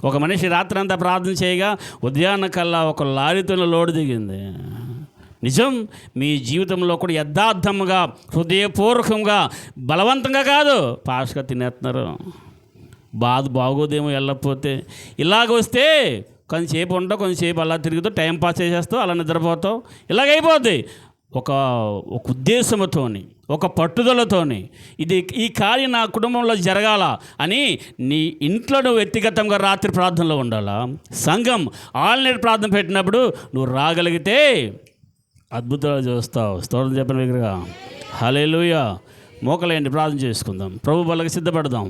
ఒక మనిషి రాత్రంతా ప్రార్థన చేయగా ఉదయానికల్లా ఒక లారీతో లోడు దిగింది. నిజం, మీ జీవితంలో కూడా యథార్థంగా హృదయపూర్వకంగా బలవంతంగా కాదు, పాస్గా తినేస్తున్నారు. బాగోదేమో వెళ్ళకపోతే. ఇలాగ వస్తే కొంచెంసేపు ఉంటావు, కొంచెంసేపు అలా తిరుగుతూ టైం పాస్ చేసేస్తావు, అలా నిద్రపోతావు, ఇలాగైపోద్ది. ఒక ఉద్దేశంతోని, ఒక పట్టుదలతోని ఈ కార్యం నా కుటుంబంలో జరగాల అని నీ ఇంట్లో నువ్వు వ్యక్తిగతంగా రాత్రి ప్రార్థనలో ఉండాలా. సంఘం ఆల్ నైట్ ప్రార్థన పెట్టినప్పుడు నువ్వు రాగలిగితే అద్భుతాలు చూస్తావు. స్తోత్రం చెప్పిన దగ్గరగా హల్లెలూయా. మోకలేండి, ప్రార్థన చేసుకుందాం. ప్రభు బలకి సిద్ధపడదాం.